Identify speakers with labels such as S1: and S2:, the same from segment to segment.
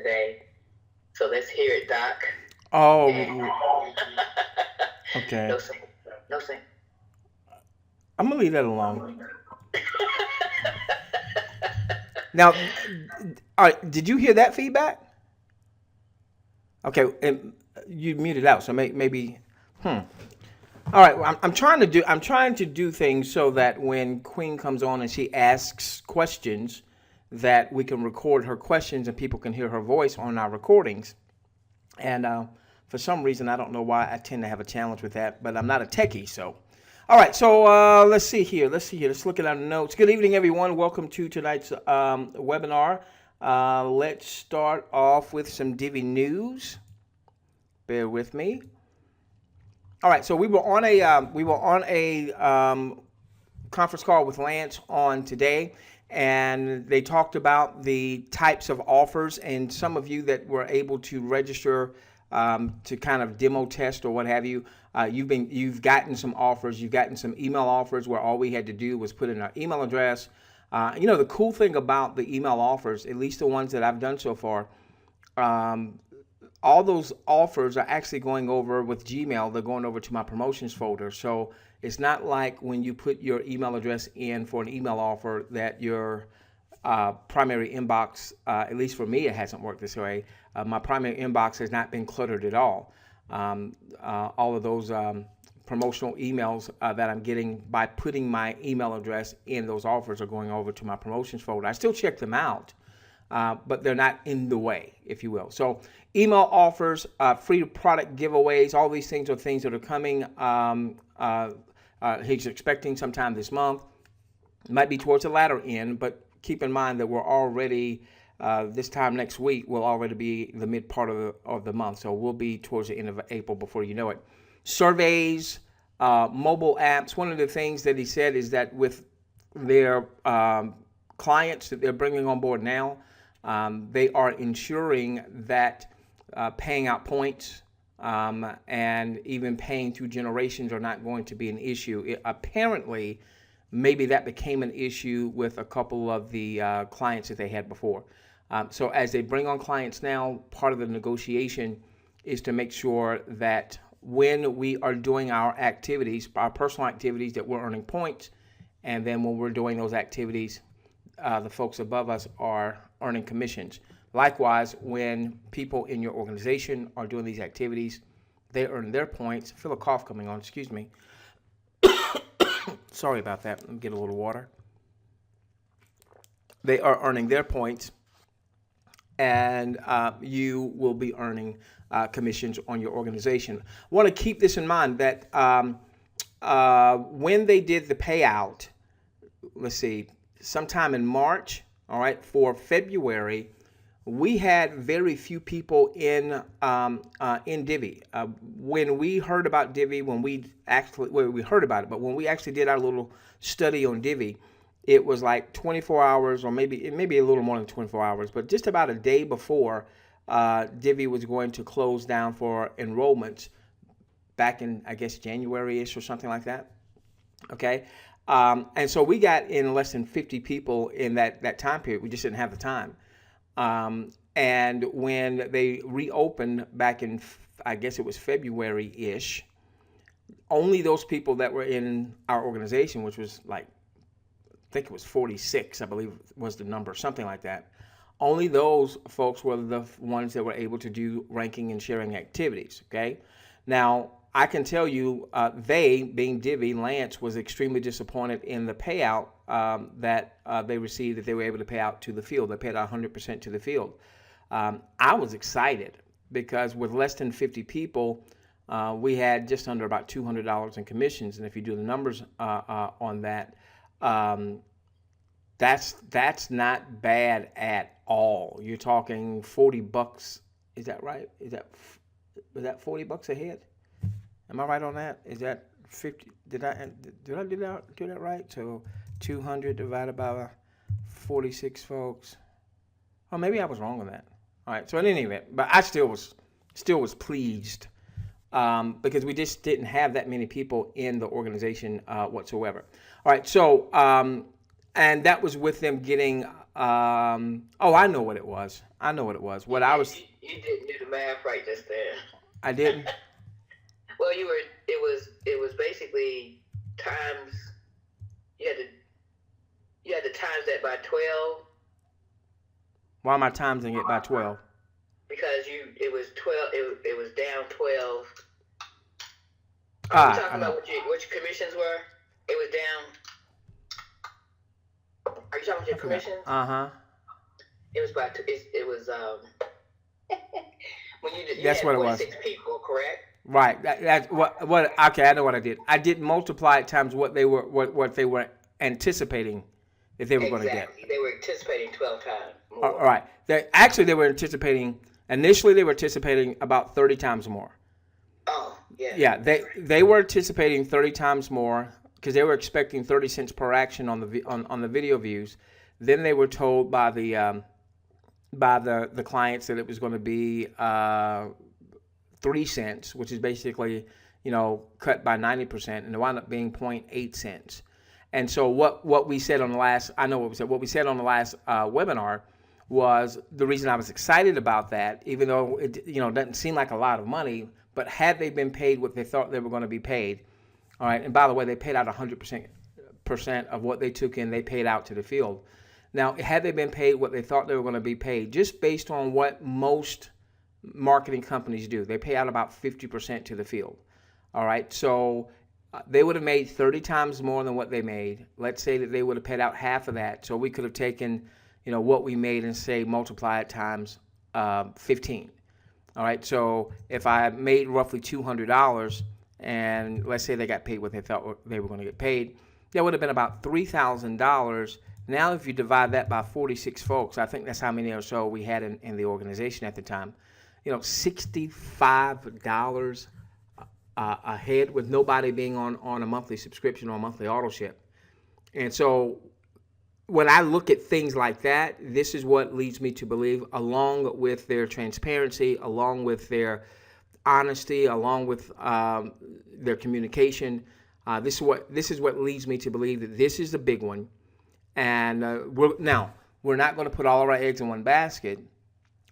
S1: today. So let's hear it, Doc.
S2: Oh, okay.
S1: No sing. No sing.
S2: I'm gonna leave that alone. Now, all right. Did you hear that feedback? Okay, and you muted out, so maybe. Hmm. All right. Well, I'm trying to do things so that when Queen comes on and she asks questions, that we can record her questions and people can hear her voice on our recordings. And for some reason, I don't know why I tend to have a challenge with that, but I'm not a techie, so. All right, so let's see here. Let's look at our notes. Good evening, everyone. Welcome to tonight's webinar. Let's start off with some Divvy news. Bear with me. All right, so we were on a conference call with Lance on today, and they talked about the types of offers, and some of you that were able to register to kind of demo test or what have you, you've gotten some offers. You've gotten some email offers where all we had to do was put in our email address. The cool thing about the email offers, at least the ones that I've done so far, um, all those offers are actually going over with Gmail. They're going over to my promotions folder. So it's not like when you put your email address in for an email offer that your primary inbox, at least for me, it hasn't worked this way. My primary inbox has not been cluttered at all. All of those promotional emails that I'm getting by putting my email address in those offers are going over to my promotions folder. I still check them out, but they're not in the way, if you will. So email offers, free product giveaways, all these things are things that are coming. He's expecting sometime this month. It might be towards the latter end, but keep in mind that we're already, this time next week, will already be the mid part of the month. So we'll be towards the end of April before you know it. Surveys, mobile apps. One of the things that he said is that with their clients that they're bringing on board now, they are ensuring that paying out points and even paying through generations are not going to be an issue. Apparently, maybe that became an issue with a couple of the clients that they had before. So as they bring on clients now, part of the negotiation is to make sure that when we are doing our activities, our personal activities, that we're earning points, and then when we're doing those activities, the folks above us are earning commissions. Likewise, when people in your organization are doing these activities, they earn their points. I feel a cough coming on, excuse me. Sorry about that. Let me get a little water. They are earning their points, and you will be earning commissions on your organization. I want to keep this in mind that when they did the payout, let's see, sometime in March, all right, for February, we had very few people in Divvee. When we heard about Divvee, we heard about it, but when we actually did our little study on Divvee, it was like 24 hours, or maybe a little more than 24 hours, but just about a day before Divvee was going to close down for enrollments back in, I guess, January-ish or something like that. Okay. And so we got in less than 50 people in that time period. We just didn't have the time. And when they reopened back in, I guess it was February-ish, only those people that were in our organization, which was like, I think it was 46, I believe was the number, something like that. Only those folks were the ones that were able to do ranking and sharing activities, okay? Now, I can tell you, they, being Divvee, Lance, was extremely disappointed in the payout that they received, that they were able to pay out to the field. They paid out 100% to the field. I was excited because with less than 50 people, we had just under about $200 in commissions. And if you do the numbers on that, that's not bad at all. You're talking $40. Is that right? Was that $40 a head? Am I right on that? Is that 50? Did I do that right? So 200 divided by 46 folks. Oh, maybe I was wrong on that. All right. So in any event, but I still was pleased because we just didn't have that many people in the organization whatsoever. All right. So and that was with them getting Oh, I know what it was. What I was,
S1: You didn't do the math right just then.
S2: I didn't.
S1: Well, you were. It was basically times. You had to times that by 12
S2: Why am I timesing it by 12?
S1: because it was 12. It was down 12. Are you
S2: I
S1: talking
S2: know.
S1: about what your commissions were? It was down. Are you talking about your commissions?
S2: Uh-huh.
S1: It was by. It was when you
S2: That's
S1: had
S2: what it was.
S1: 46 people, correct?
S2: Right. That's what. Okay, I know what I did. I did multiply it times what they were anticipating that they were going to get.
S1: Exactly. They were anticipating 12 times more.
S2: All right. They were anticipating. Initially, they were anticipating about 30 times more.
S1: Oh, yeah.
S2: Yeah. They were anticipating 30 times more because they were expecting 30 cents per action on the video views. Then they were told by the clients that it was going to be 3 cents, which is basically, cut by 90%, and it wound up being 0.8 cents. And so what we said on the last, I know what we said. What we said on the last webinar was the reason I was excited about that, even though it doesn't seem like a lot of money, but had they been paid what they thought they were going to be paid, all right. And by the way, they paid out 100% of what they took in. They paid out to the field. Now, had they been paid what they thought they were going to be paid, just based on what most marketing companies do, they pay out about 50% to the field. All right, so they would have made 30 times more than what they made. Let's say that they would have paid out half of that. So we could have taken, what we made and say multiply it times 15. All right, so if I made roughly $200 and let's say they got paid what they thought they were going to get paid, that would have been about $3,000. Now, if you divide that by 46 folks, I think that's how many or so we had in the organization at the time, $65 a head with nobody being on a monthly subscription or a monthly auto ship. And so when I look at things like that, this is what leads me to believe, along with their transparency, along with their honesty, along with their communication, this is what leads me to believe that this is the big one. And we're not going to put all of our eggs in one basket,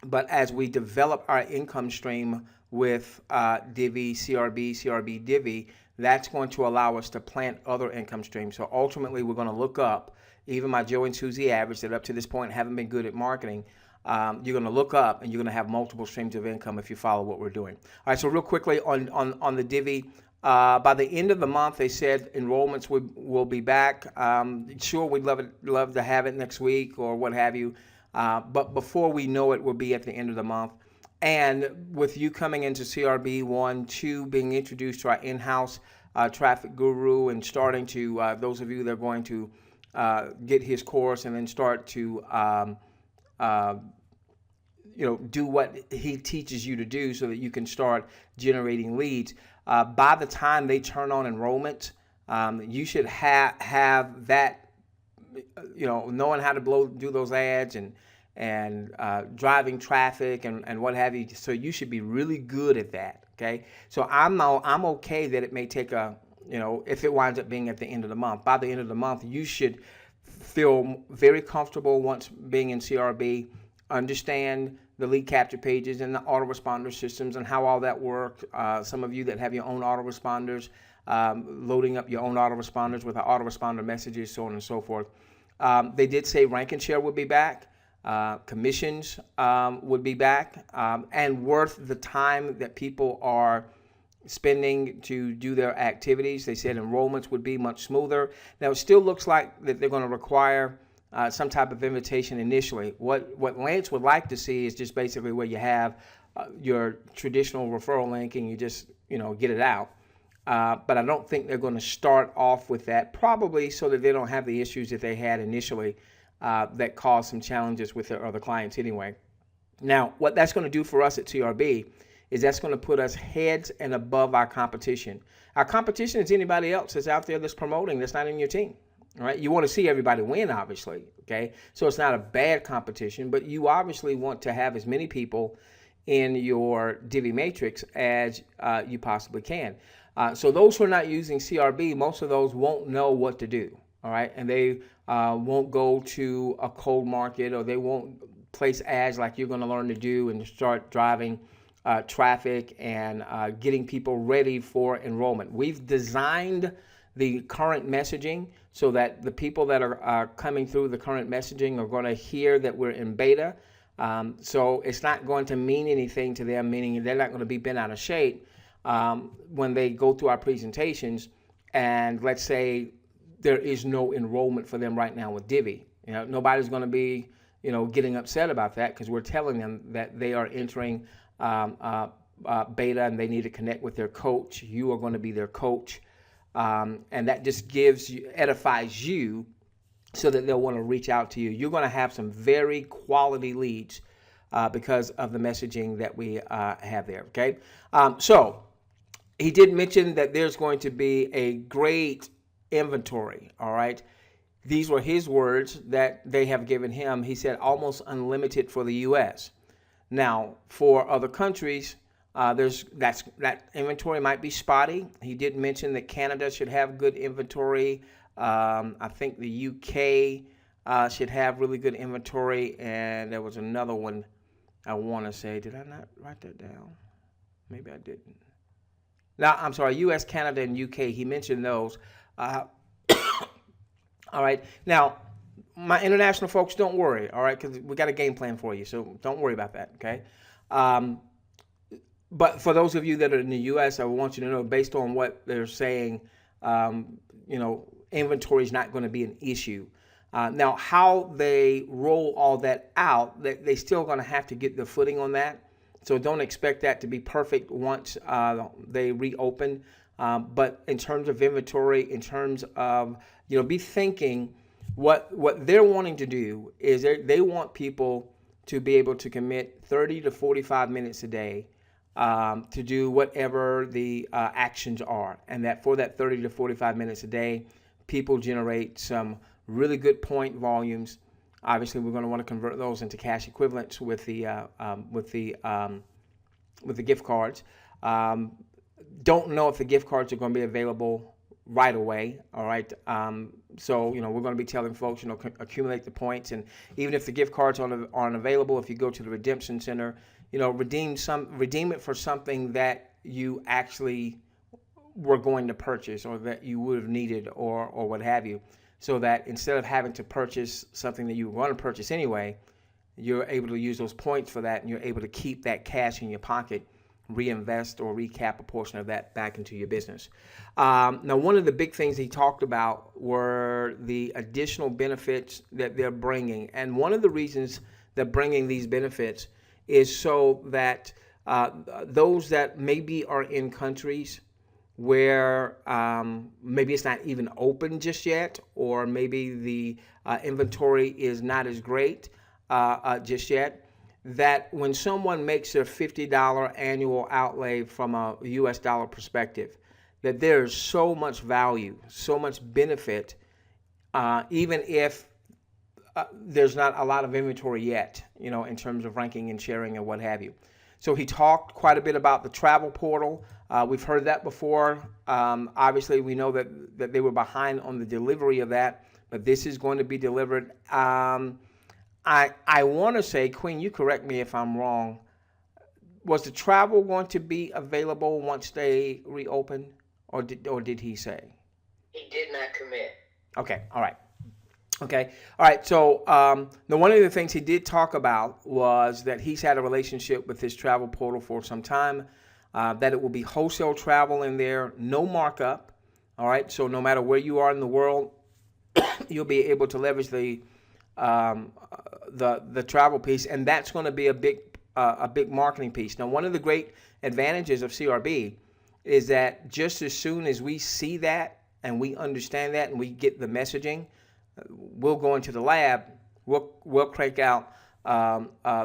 S2: but as we develop our income stream with Divvee, CRB, Divvee, that's going to allow us to plant other income streams. So ultimately, we're going to look up, even my Joe and Susie average that up to this point haven't been good at marketing. You're going to look up and you're going to have multiple streams of income if you follow what we're doing. All right, so real quickly on the Divvee, by the end of the month, they said enrollments will be back. Sure, we'd love to have it next week or what have you. But before we know it, we'll be at the end of the month. And with you coming into CRB 1, 2, being introduced to our in-house traffic guru and starting to, those of you that are going to get his course and then start to do what he teaches you to do so that you can start generating leads. By the time they turn on enrollment, you should have that, knowing how to do those ads and driving traffic and what have you. So you should be really good at that. Okay. So I'm okay that it may take if it winds up being at the end of the month. By the end of the month, you should feel very comfortable once being in CRB, understand the lead capture pages and the autoresponder systems and how all that works. Some of you that have your own autoresponders, loading up your own autoresponders with our autoresponder messages, so on and so forth. They did say rank and share would be back. Commissions would be back and worth the time that people are spending to do their activities. They said enrollments would be much smoother. Now, it still looks like that they're going to require some type of invitation initially. What Lance would like to see is just basically where you have your traditional referral link and you just get it out. But I don't think they're going to start off with that, probably so that they don't have the issues that they had initially that caused some challenges with their other clients anyway. Now, what that's going to do for us at CRB is that's going to put us heads and above our competition. Our competition is anybody else that's out there that's promoting that's not in your team. All right, you want to see everybody win, obviously. Okay, so it's not a bad competition, but you obviously want to have as many people in your Divvee matrix as you possibly can. So those who are not using CRB, most of those won't know what to do. all right, and they won't go to a cold market, or they won't place ads like you're going to learn to do and start driving traffic and getting people ready for enrollment. We've designed the current messaging so that the people that are coming through the current messaging are going to hear that we're in beta. So it's not going to mean anything to them, meaning they're not going to be bent out of shape when they go through our presentations. And let's say there is no enrollment for them right now with Divvee. Nobody's going to be, getting upset about that, because we're telling them that they are entering beta and they need to connect with their coach. You are going to be their coach. And that just edifies you so that they'll want to reach out to you. You're going to have some very quality leads because of the messaging that we have there, okay? So he did mention that there's going to be a great inventory, all right? These were his words that they have given him. He said almost unlimited for the U.S. Now, for other countries, that inventory might be spotty. He did mention that Canada should have good inventory. I think the UK should have really good inventory, and there was another one I want to say. Did I not write that down? Maybe I didn't. Now, I'm sorry, US, Canada, and UK. He mentioned those. All right. Now, my international folks, don't worry, all right, because we got a game plan for you, so don't worry about that, okay? But for those of you that are in the U.S., I want you to know, based on what they're saying, inventory is not going to be an issue. Now, how they roll all that out, they still going to have to get the footing on that. So don't expect that to be perfect once they reopen. But in terms of inventory, in terms of, be thinking what they're wanting to do is they want people to be able to commit 30 to 45 minutes a day to do whatever the actions are. And that for that 30 to 45 minutes a day, people generate some really good point volumes. Obviously, we're going to want to convert those into cash equivalents with the gift cards. Don't know if the gift cards are going to be available right away. All right. So, we're going to be telling folks, accumulate the points. And even if the gift cards aren't available, if you go to the redemption center, redeem it for something that you actually were going to purchase, or that you would have needed, or what have you. So that instead of having to purchase something that you were going to purchase anyway, you're able to use those points for that, and you're able to keep that cash in your pocket, reinvest or recap a portion of that back into your business. Now, one of the big things he talked about were the additional benefits that they're bringing. And one of the reasons they're bringing these benefits is so that those that maybe are in countries where maybe it's not even open just yet, or maybe the inventory is not as great just yet, that when someone makes a $50 annual outlay from a US dollar perspective, that there's so much value, so much benefit, even if there's not a lot of inventory yet, in terms of ranking and sharing and what have you. So he talked quite a bit about the travel portal. We've heard that before. Obviously, we know that they were behind on the delivery of that, but this is going to be delivered. I want to say, Queen, you correct me if I'm wrong, was the travel going to be available once they reopen, or did he say?
S1: He did not commit.
S2: Okay, all right. Okay, all right. So now one of the things he did talk about was that he's had a relationship with his travel portal for some time, that it will be wholesale travel in there, no markup. All right, so no matter where you are in the world, you'll be able to leverage the travel piece, and that's going to be a big marketing piece. Now, one of the great advantages of CRB is that just as soon as we see that and we understand that and we get the messaging, we'll go into the lab. We'll crank out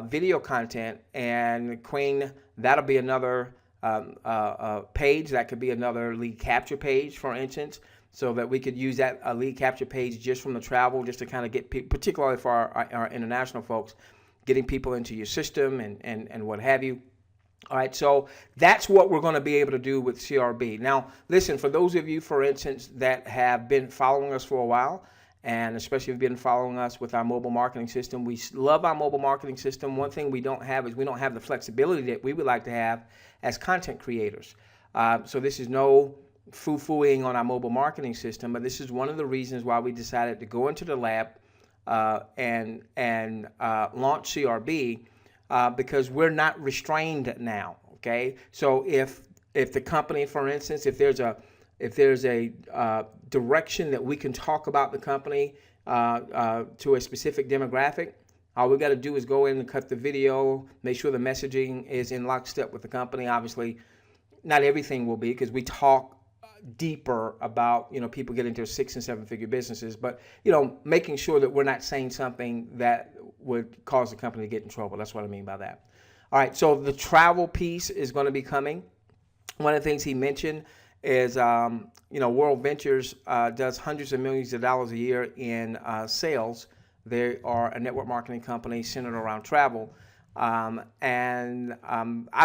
S2: video content, and Queen, that'll be another page. That could be another lead capture page, for instance, so that we could use that lead capture page just from the travel, just to kind of get people, particularly for our international folks, getting people into your system and what have you. All right, so that's what we're going to be able to do with CRB. Now, listen, for those of you, for instance, that have been following us for a while, and especially if you've been following us with our mobile marketing system, we love our mobile marketing system. One thing we don't have is we don't have the flexibility that we would like to have as content creators. So this is no foo-fooing on our mobile marketing system, but this is one of the reasons why we decided to go into the lab and launch CRB. Because we're not restrained now. Okay, so if the company, for instance, if there's a direction that we can talk about the company to a specific demographic, all we got to do is go in and cut the video, make sure the messaging is in lockstep with the company. Obviously, not everything will be, because we talk deeper about, people get into 6 and 7 figure businesses, but making sure that we're not saying something that would cause the company to get in trouble. That's what I mean by that. All right, so the travel piece is going to be coming. One of the things he mentioned is, World Ventures does hundreds of millions of dollars a year in sales. They are a network marketing company centered around travel. I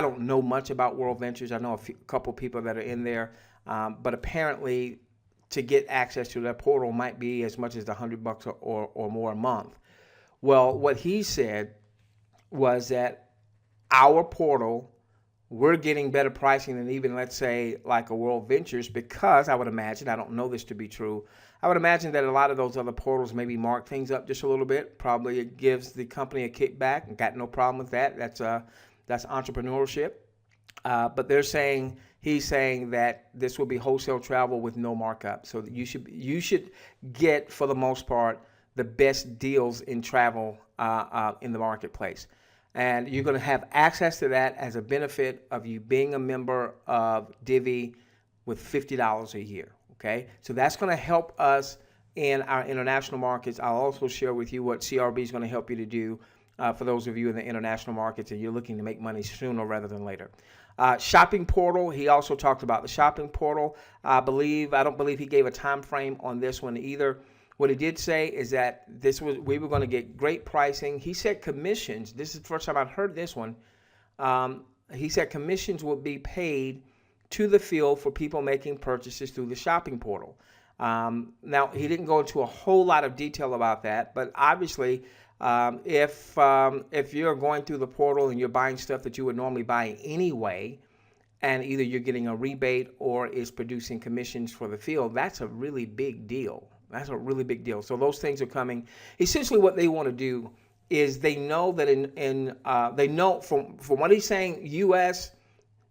S2: don't know much about World Ventures. I know a couple people that are in there, but apparently to get access to that portal might be as much as $100 or more a month. Well, what he said was that our portal, we're getting better pricing than even, let's say, like a World Ventures, because I would imagine, I don't know this to be true, I would imagine that a lot of those other portals maybe mark things up just a little bit. Probably it gives the company a kickback, and got no problem with that. That's entrepreneurship. But he's saying that this will be wholesale travel with no markup. So that you should get, for the most part, the best deals in travel in the marketplace. And you're going to have access to that as a benefit of you being a member of Divvee with $50 a year. Okay, so that's going to help us in our international markets. I'll also share with you what CRB is going to help you to do for those of you in the international markets and you're looking to make money sooner rather than later. Shopping portal, he also talked about the shopping portal. I don't believe he gave a time frame on this one either. What he did say is that we were going to get great pricing. He said commissions. This is the first time I've heard this one. He said commissions would be paid to the field for people making purchases through the shopping portal. Now, he didn't go into a whole lot of detail about that, but obviously, if you're going through the portal and you're buying stuff that you would normally buy anyway, and either you're getting a rebate or is producing commissions for the field, that's a really big deal. That's a really big deal. So those things are coming. Essentially, what they want to do is they know that they know from what he's saying, U.S.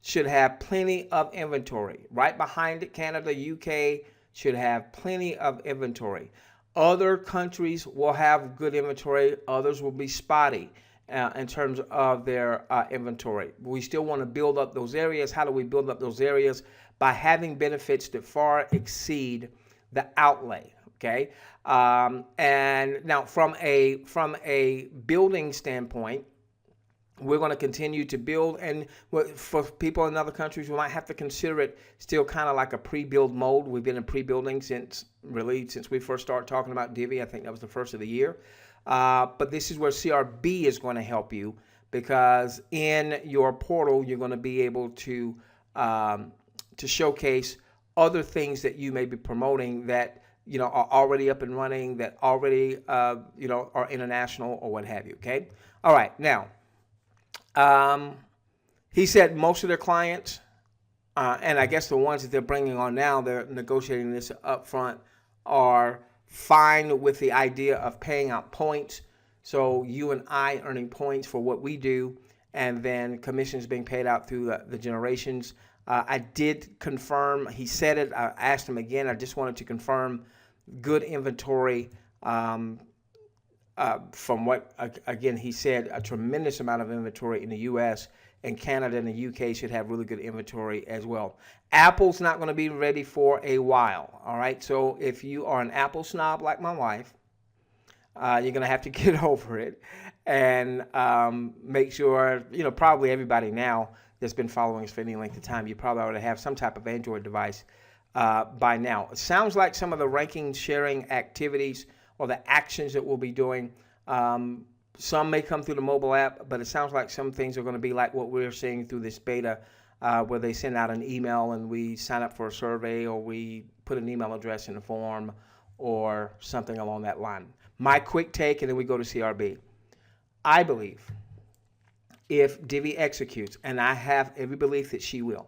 S2: should have plenty of inventory. Right behind it, Canada, UK should have plenty of inventory. Other countries will have good inventory. Others will be spotty in terms of their inventory. We still want to build up those areas. How do we build up those areas? By having benefits that far exceed the outlay. Okay, and now from a building standpoint, we're going to continue to build, and for people in other countries, we might have to consider it still kind of like a pre-build mode. We've been in pre-building since we first started talking about Divvee. I think that was the first of the year. But this is where CRB is going to help you, because in your portal, you're going to be able to showcase other things that you may be promoting that are already up and running, that already are international or what have you. Okay. All right. Now, he said most of their clients, and I guess the ones that they're bringing on now, they're negotiating this up front, are fine with the idea of paying out points. So you and I earning points for what we do, and then commissions being paid out through the generations. I did confirm, he said it, I asked him again, I just wanted to confirm good inventory. From what, again, he said a tremendous amount of inventory in the U.S., and Canada and the U.K. should have really good inventory as well. Apple's not going to be ready for a while, all right? So if you are an Apple snob like my wife, you're going to have to get over it and make sure, probably everybody now that's been following us for any length of time, you probably already have some type of Android device by now. It sounds like some of the ranking sharing activities or the actions that we'll be doing, Some may come through the mobile app, but it sounds like some things are going to be like what we're seeing through this beta, where they send out an email and we sign up for a survey, or we put an email address in the form, or something along that line. My quick take, and then we go to CRB. I believe if Divvee executes, and I have every belief that she will.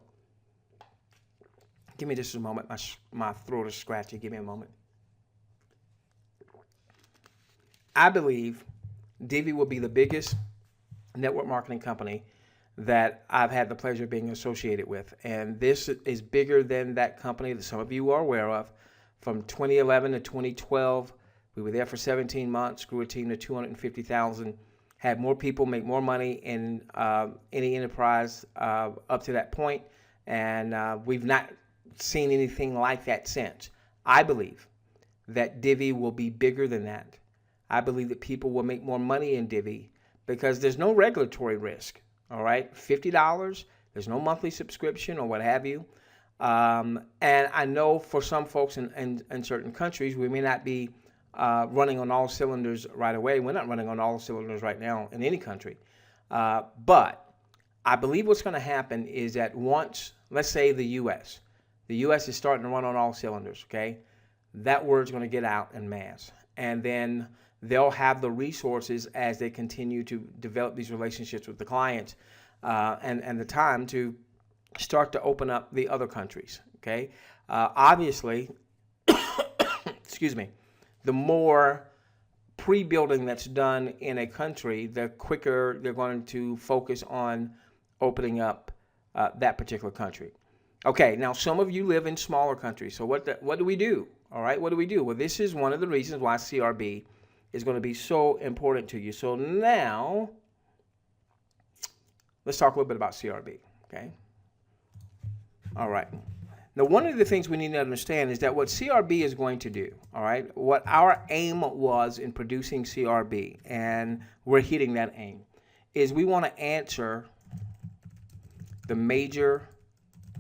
S2: Give me just a moment. My throat is scratchy. Give me a moment. I believe Divvee will be the biggest network marketing company that I've had the pleasure of being associated with. And this is bigger than that company that some of you are aware of. From 2011 to 2012, we were there for 17 months, grew a team to 250,000, had more people make more money in any enterprise up to that point. And we've not seen anything like that since. I believe that Divvee will be bigger than that. I believe that people will make more money in Divvee because there's no regulatory risk. All right, $50, there's no monthly subscription or what have you. And I know for some folks in certain countries, we may not be running on all cylinders right away. We're not running on all cylinders right now in any country. But I believe what's going to happen is that once, let's say the U.S. is starting to run on all cylinders, okay? That word's going to get out en masse. And then they'll have the resources as they continue to develop these relationships with the clients and the time to start to open up the other countries, okay? Obviously, excuse me, the more pre-building that's done in a country, the quicker they're going to focus on opening up that particular country. Okay, now some of you live in smaller countries, so what do we do? All right, what do we do? Well, this is one of the reasons why CRB is going to be so important to you. So now, let's talk a little bit about CRB, okay? All right. Now, one of the things we need to understand is that what CRB is going to do, all right, what our aim was in producing CRB, and we're hitting that aim, is we want to answer the major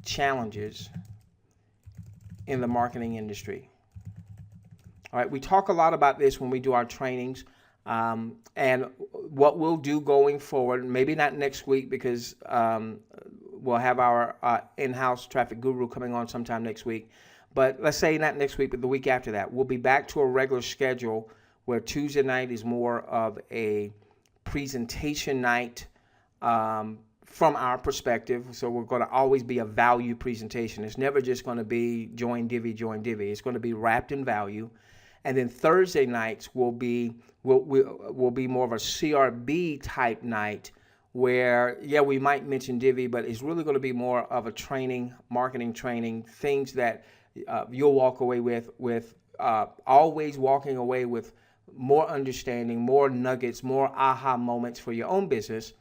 S2: challenges in the marketing industry. All right, we talk a lot about this when we do our trainings, and what we'll do going forward, maybe not next week because we'll have our in-house traffic guru coming on sometime next week, but let's say not next week, but the week after that, we'll be back to a regular schedule where Tuesday night is more of a presentation night from our perspective. So we're going to always be a value presentation. It's never just going to be join Divvee, join Divvee. It's going to be wrapped in value. And then Thursday nights will be more of a CRB type night where, yeah, we might mention Divvee, but it's really going to be more of a training, marketing training, things that you'll walk away with always walking away with more understanding, more nuggets, more aha moments for your own business.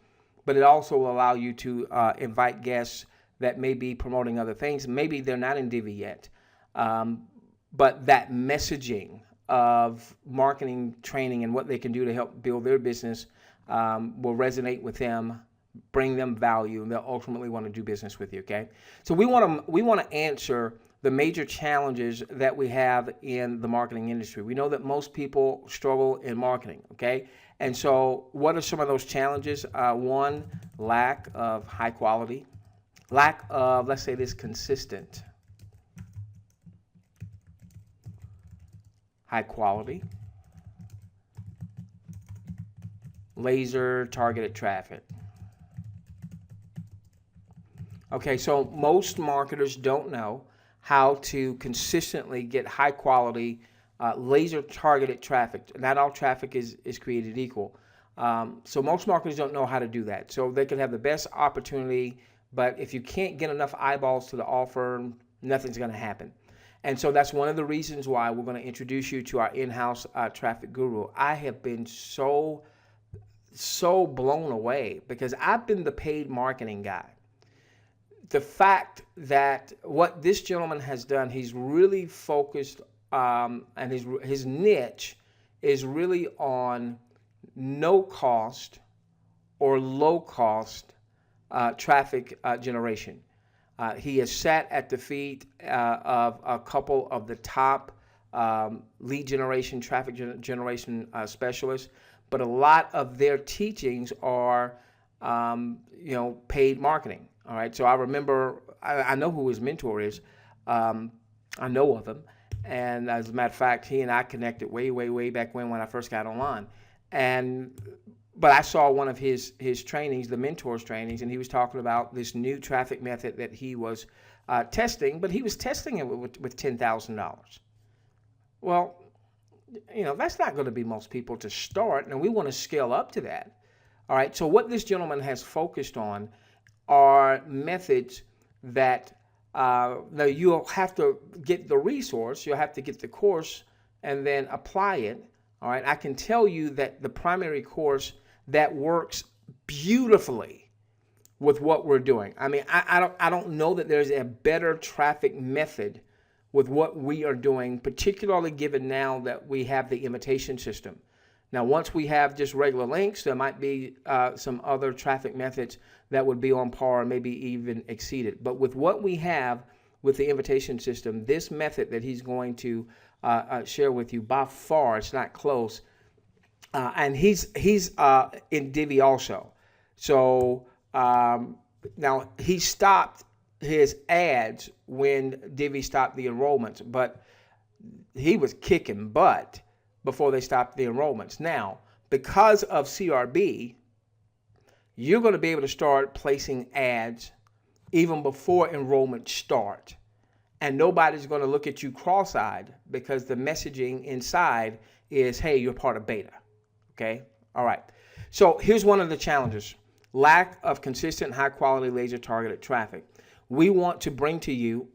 S2: But it also will allow you to invite guests that may be promoting other things. Maybe they're not in Divvee yet, but that messaging of marketing training and what they can do to help build their business will resonate with them, bring them value, and they'll ultimately want to do business with you, okay? So we want to answer the major challenges that we have in the marketing industry. We know that most people struggle in marketing, okay? And so what are some of those challenges? One, lack of high quality, lack of, let's say this, consistent high quality, laser targeted traffic. Okay, so most marketers don't know how to consistently get high quality laser targeted traffic. Not all traffic is created equal. So most marketers don't know how to do that. So they can have the best opportunity, but if you can't get enough eyeballs to the offer, nothing's going to happen. And so that's one of the reasons why we're going to introduce you to our in-house traffic guru. I have been so blown away because I've been the paid marketing guy. The fact that what this gentleman has done, he's really focused and his niche is really on no cost or low cost traffic generation. He has sat at the feet of a couple of the top lead generation, traffic generation specialists, but a lot of their teachings are, paid marketing. All right. So I remember, I know who his mentor is. I know of him. And as a matter of fact, he and I connected way, way, way back when I first got online. But I saw one of his trainings, the mentors trainings, and he was talking about this new traffic method that he was testing, but he was testing it with $10,000. Well, that's not going to be most people to start, and we want to scale up to that. All right, so what this gentleman has focused on are methods that now you'll have to get the resource, you'll have to get the course, and then apply it. All right, I can tell you that the primary course that works beautifully with what we're doing. I mean, I don't know that there's a better traffic method with what we are doing, particularly given now that we have the invitation system. Now, once we have just regular links, there might be some other traffic methods that would be on par, maybe even exceed it. But with what we have with the invitation system, this method that he's going to share with you, by far, it's not close. And he's in Divvee also. So now he stopped his ads when Divvee stopped the enrollments, but he was kicking butt before they stopped the enrollments. Now, because of CRB, you're going to be able to start placing ads even before enrollments start. And nobody's going to look at you cross-eyed because the messaging inside is, hey, you're part of beta. Okay? All right. So here's one of the challenges. Lack of consistent, high-quality, laser-targeted traffic. We want to bring to you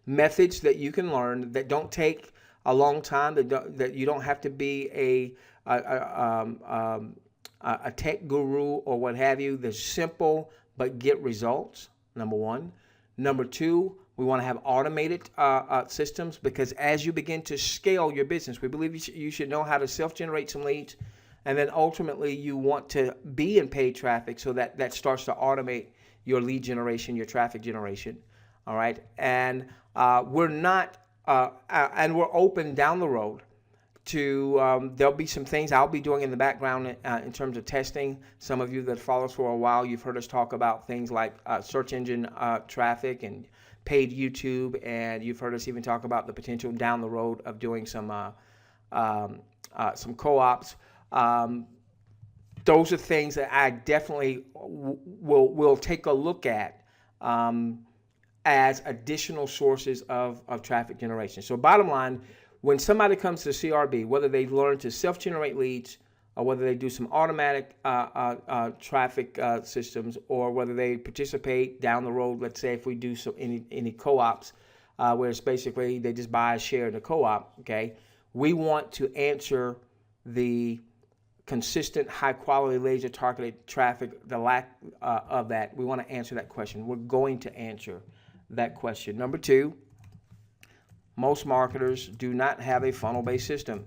S2: methods that you can learn that don't take a long time, that you don't have to be a tech guru or what have you. They're simple but get results, number one. Number two, we want to have automated systems, because as you begin to scale your business, we believe you should know how to self-generate some leads, and then ultimately you want to be in paid traffic so that starts to automate your lead generation, your traffic generation. All right, and we're not, and we're open down the road to, there'll be some things I'll be doing in the background in terms of testing. Some of you that follow us for a while, you've heard us talk about things like search engine traffic and paid YouTube, and you've heard us even talk about the potential down the road of doing some co-ops. Those are things that I definitely will take a look at as additional sources of traffic generation. So bottom line, when somebody comes to CRB, whether they've learned to self-generate leads or whether they do some automatic traffic systems, or whether they participate down the road, let's say if we do any co-ops where it's basically they just buy a share in the co-op, okay, we want to answer the consistent, high-quality, laser-targeted traffic, the lack of that. We want to answer that question. We're going to answer that question. Number two, most marketers do not have a funnel-based system.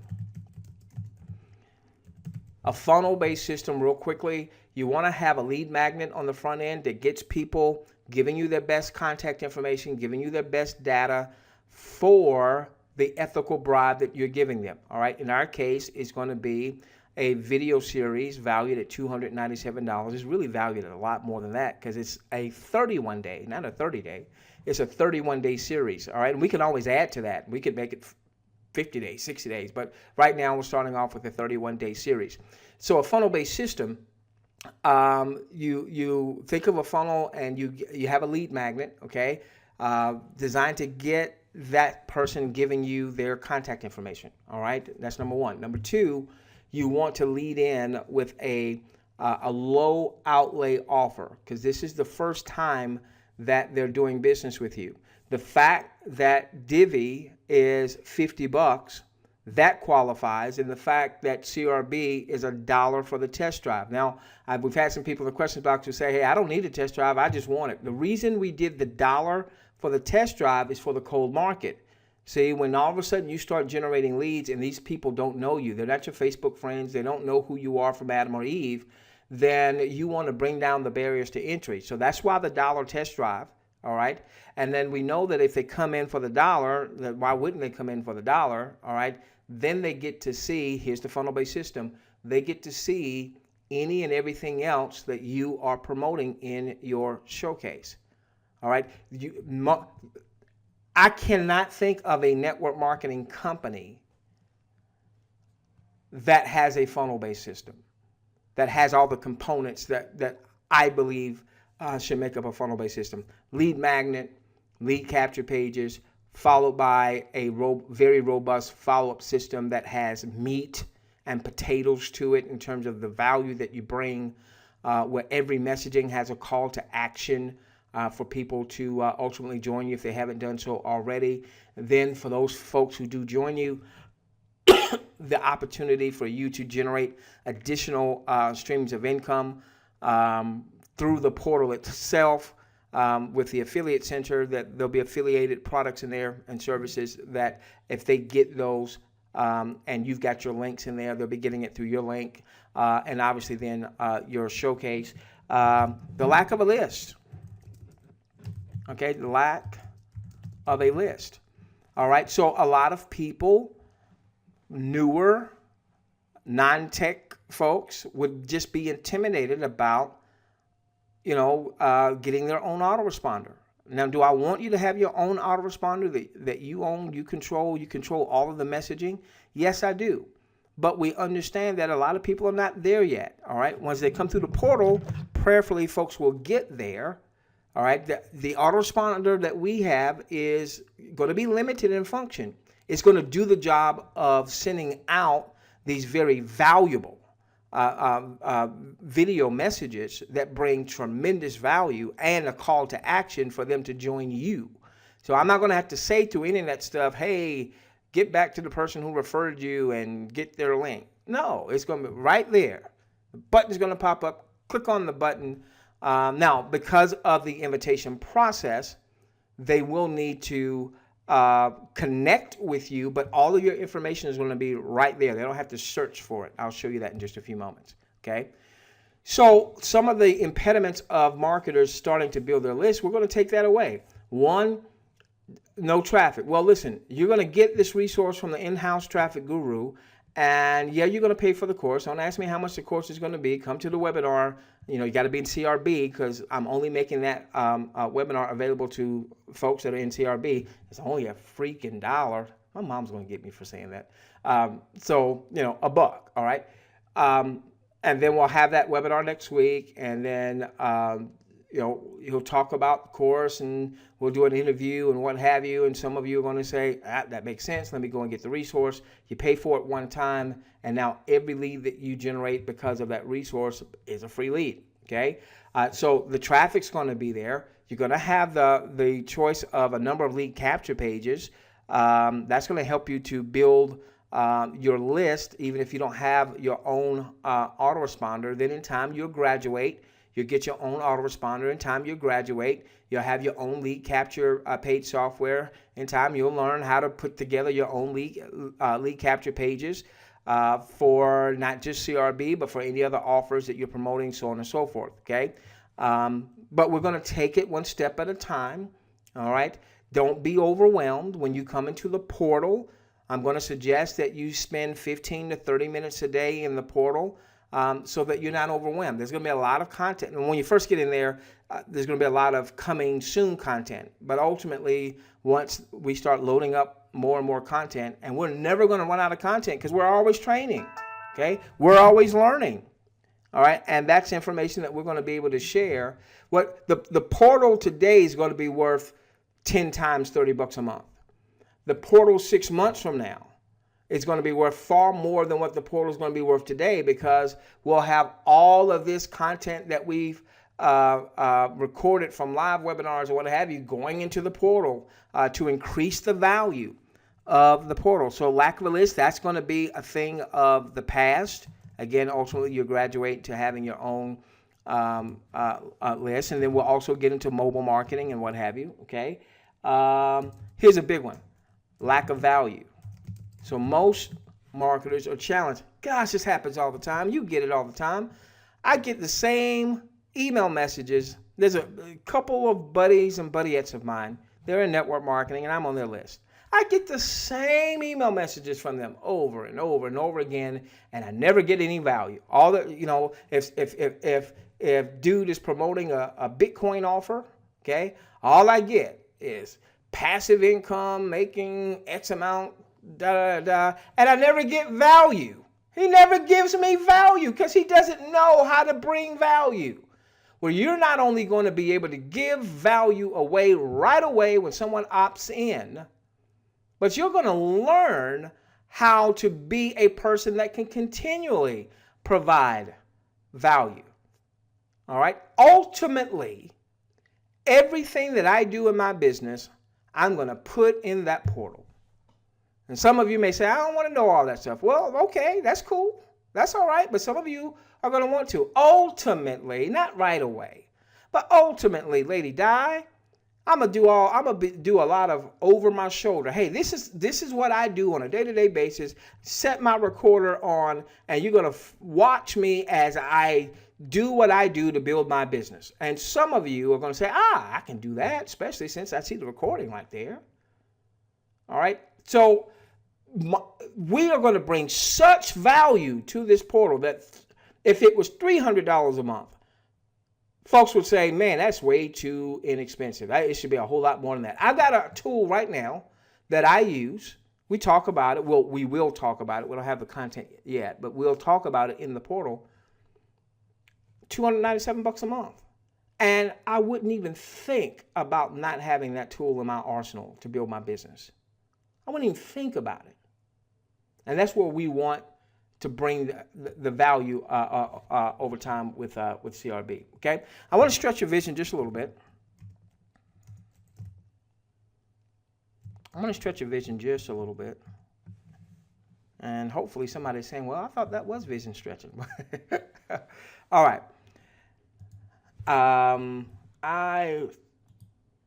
S2: A funnel-based system, real quickly, you want to have a lead magnet on the front end that gets people giving you their best contact information, giving you their best data for the ethical bribe that you're giving them. All right. In our case, it's going to be a video series valued at $297. It's really valued at a lot more than that because it's a 31-day, not a 30-day. It's a 31-day series. All right. And we can always add to that. We could make it 50 days, 60 days. But right now we're starting off with a 31-day series. So a funnel-based system, you think of a funnel and you have a lead magnet, okay, designed to get that person giving you their contact information. All right. That's number one. Number two, you want to lead in with a low outlay offer, because this is the first time that they're doing business with you. The fact that Divvee is $50, that qualifies, and the fact that CRB is $1 for the test drive. Now, we've had some people in the question box who say, hey, I don't need a test drive, I just want it. The reason we did the $1 for the test drive is for the cold market. See, when all of a sudden you start generating leads and these people don't know you, they're not your Facebook friends, they don't know who you are from Adam or Eve, then you want to bring down the barriers to entry. So that's why the $1 test drive, all right? And then we know that if they come in for the $1, then why wouldn't they come in for the $1, all right? then they get to see, here's the funnel-based system, they get to see any and everything else that you are promoting in your showcase. All right. I cannot think of a network marketing company that has a funnel-based system, that has all the components that I believe should make up a funnel-based system. Lead magnet, lead capture pages, followed by a very robust follow-up system that has meat and potatoes to it in terms of the value that you bring, where every messaging has a call to action for people to ultimately join you if they haven't done so already. Then for those folks who do join you, the opportunity for you to generate additional streams of income through the portal itself, with the affiliate center, that there'll be affiliated products in there and services that if they get those and you've got your links in there, they'll be getting it through your link, and obviously then your showcase. The lack of a list. Okay, the lack of a list. All right, so a lot of people, newer, non-tech folks, would just be intimidated about, getting their own autoresponder. Now, do I want you to have your own autoresponder that you own, you control all of the messaging? Yes, I do. But we understand that a lot of people are not there yet, all right? Once they come through the portal, prayerfully, folks will get there, all right? The autoresponder that we have is going to be limited in function. It's going to do the job of sending out these very valuable video messages that bring tremendous value and a call to action for them to join you. So I'm not going to have to say to any of that stuff, hey, get back to the person who referred you and get their link. No, it's going to be right there. The button's going to pop up. Click on the button. Now, because of the invitation process, they will need to connect with you, but all of your information is going to be right there. They don't have to search for it. I'll show you that in just a few moments. Okay. So some of the impediments of marketers starting to build their list, we're going to take that away. One, no traffic. Well, listen, you're going to get this resource from the in-house traffic guru, and yeah, you're going to pay for the course. Don't ask me how much the course is going to be. Come to the webinar. You got to be in CRB, because I'm only making that webinar available to folks that are in CRB. It's only a freaking $1. My mom's going to get me for saying that. So, $1, all right? And then we'll have that webinar next week, and then, he'll talk about the course, and we'll do an interview and what have you. And some of you are going to say, that makes sense. Let me go and get the resource. You pay for it one time, and now every lead that you generate because of that resource is a free lead. Okay. So the traffic's going to be there. You're going to have the choice of a number of lead capture pages. That's going to help you to build your list, even if you don't have your own autoresponder. Then in time you'll graduate. You'll get your own autoresponder. In time you'll graduate. You'll have your own lead capture page software. In time you'll learn how to put together your own lead capture pages for not just CRB, but for any other offers that you're promoting, so on and so forth. Okay. But we're going to take it one step at a time. All right. Don't be overwhelmed when you come into the portal. I'm going to suggest that you spend 15 to 30 minutes a day in the portal, so that you're not overwhelmed. There's going to be a lot of content. And when you first get in there, there's going to be a lot of coming soon content. But ultimately, once we start loading up more and more content, and we're never going to run out of content because we're always training. Okay? We're always learning. All right? And that's information that we're going to be able to share. What the portal today is going to be worth 10 times $30 a month. The portal 6 months from now, it's going to be worth far more than what the portal is going to be worth today, because we'll have all of this content that we've recorded from live webinars or what have you going into the portal to increase the value of the portal. So lack of a list, that's going to be a thing of the past. Again, ultimately, you graduate to having your own list, and then we'll also get into mobile marketing and what have you. Okay. Here's a big one: lack of value. So most marketers are challenged. Gosh, this happens all the time. You get it all the time. I get the same email messages. There's a couple of buddies and buddiettes of mine. They're in network marketing, and I'm on their list. I get the same email messages from them over and over and over again, and I never get any value. All the, if dude is promoting a Bitcoin offer, okay, all I get is passive income, making X amount, da da da, and I never get value. He never gives me value because he doesn't know how to bring value. Well, you're not only going to be able to give value away right away when someone opts in, but you're going to learn how to be a person that can continually provide value. All right? Ultimately, everything that I do in my business, I'm going to put in that portal. And some of you may say, I don't want to know all that stuff. Well, okay, that's cool. That's all right. But some of you are going to want to. Ultimately, not right away, but ultimately, Lady Di, I'm gonna do a lot of over my shoulder. Hey, this is what I do on a day-to-day basis. Set my recorder on, and you're gonna watch me as I do what I do to build my business. And some of you are gonna say, I can do that, especially since I see the recording right there. All right, so we are going to bring such value to this portal that if it was $300 a month, folks would say, man, that's way too inexpensive. It should be a whole lot more than that. I've got a tool right now that I use. We talk about it. Well, we will talk about it. We don't have the content yet, but we'll talk about it in the portal. $297 a month. And I wouldn't even think about not having that tool in my arsenal to build my business. I wouldn't even think about it. And that's where we want to bring the value over time with CRB. Okay, I want to stretch your vision just a little bit. And hopefully somebody's saying, well, I thought that was vision stretching. All right.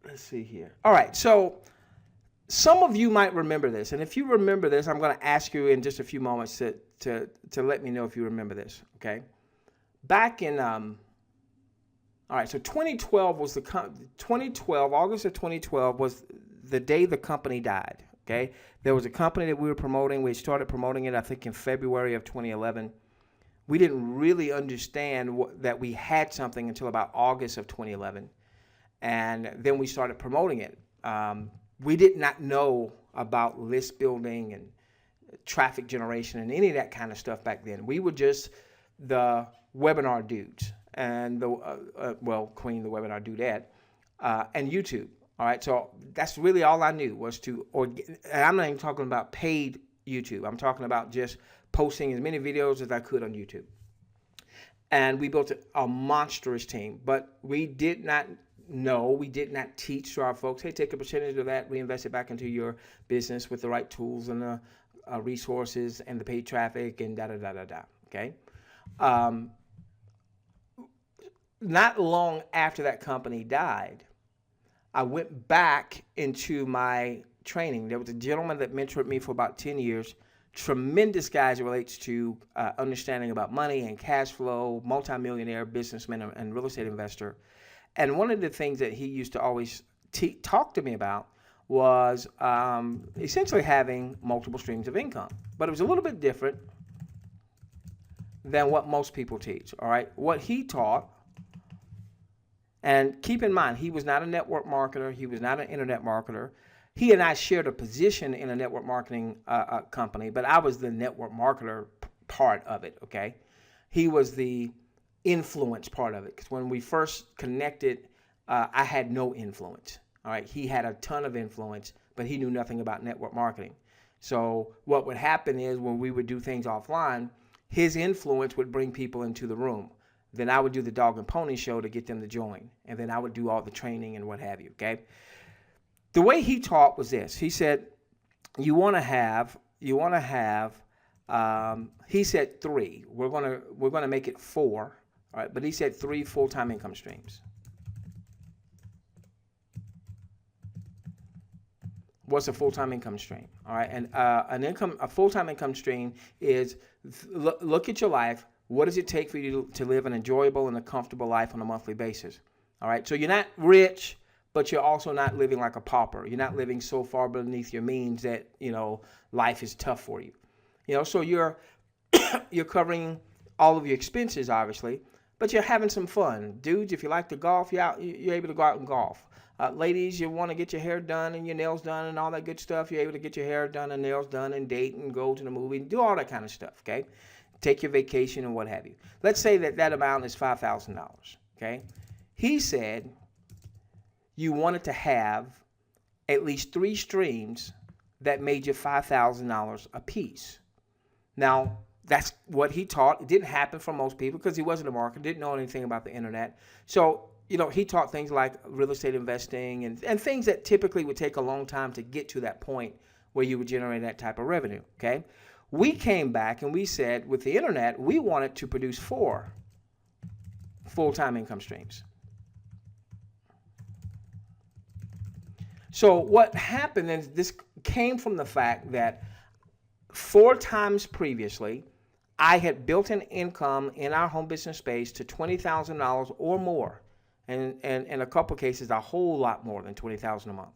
S2: Let's see here. All right, so some of you might remember this, and if you remember this, I'm going to ask you in just a few moments to let me know if you remember this, okay? Back in, all right, so 2012 was August of 2012 was the day the company died, okay? There was a company that we were promoting. We started promoting it, I think, in February of 2011. We didn't really understand that we had something until about August of 2011, and then we started promoting it. We did not know about list building and traffic generation and any of that kind of stuff back then. We were just the webinar dudes and Queen, the webinar dudette, and YouTube. All right, so that's really all I knew was and I'm not even talking about paid YouTube. I'm talking about just posting as many videos as I could on YouTube. And we built a monstrous team, but we did not teach to our folks, hey, take a percentage of that, reinvest it back into your business with the right tools and the resources and the paid traffic and da-da-da-da-da, okay? Not long after that company died, I went back into my training. There was a gentleman that mentored me for about 10 years, tremendous guy as it relates to understanding about money and cash flow, multimillionaire businessman and real estate investor. And one of the things that he used to always talk to me about was essentially having multiple streams of income. But it was a little bit different than what most people teach, all right? What he taught, and keep in mind, he was not a network marketer. He was not an internet marketer. He and I shared a position in a network marketing company, but I was the network marketer part of it, okay? He was the influence part of it, because when we first connected, I had no influence. All right, he had a ton of influence, but he knew nothing about network marketing. So what would happen is when we would do things offline, his influence would bring people into the room. Then I would do the dog and pony show to get them to join, and then I would do all the training and what have you. Okay. The way he taught was this. He said, you want to have. He said 3. We're gonna make it 4. All right, but he said 3 full-time income streams. What's a full-time income stream? All right, and a full-time income stream is look at your life. What does it take for you to live an enjoyable and a comfortable life on a monthly basis? All right, so you're not rich, but you're also not living like a pauper. You're not living so far beneath your means that, life is tough for you. So you're covering all of your expenses, obviously, but you're having some fun. Dudes, if you like to golf, you're able to go out and golf. Ladies, you want to get your hair done and your nails done and all that good stuff, you're able to get your hair done and nails done and date and go to the movie and do all that kind of stuff, okay? Take your vacation and what have you. Let's say that amount is $5,000, okay? He said you wanted to have at least 3 streams that made you $5,000 a piece. Now, that's what he taught. It didn't happen for most people because he wasn't a marketer, didn't know anything about the internet. So, he taught things like real estate investing and things that typically would take a long time to get to that point where you would generate that type of revenue, okay? We came back and we said with the internet, we wanted to produce 4 full-time income streams. So what happened is this came from the fact that 4 times previously, I had built an income in our home business space to $20,000 or more. And in a couple of cases, a whole lot more than $20,000 a month.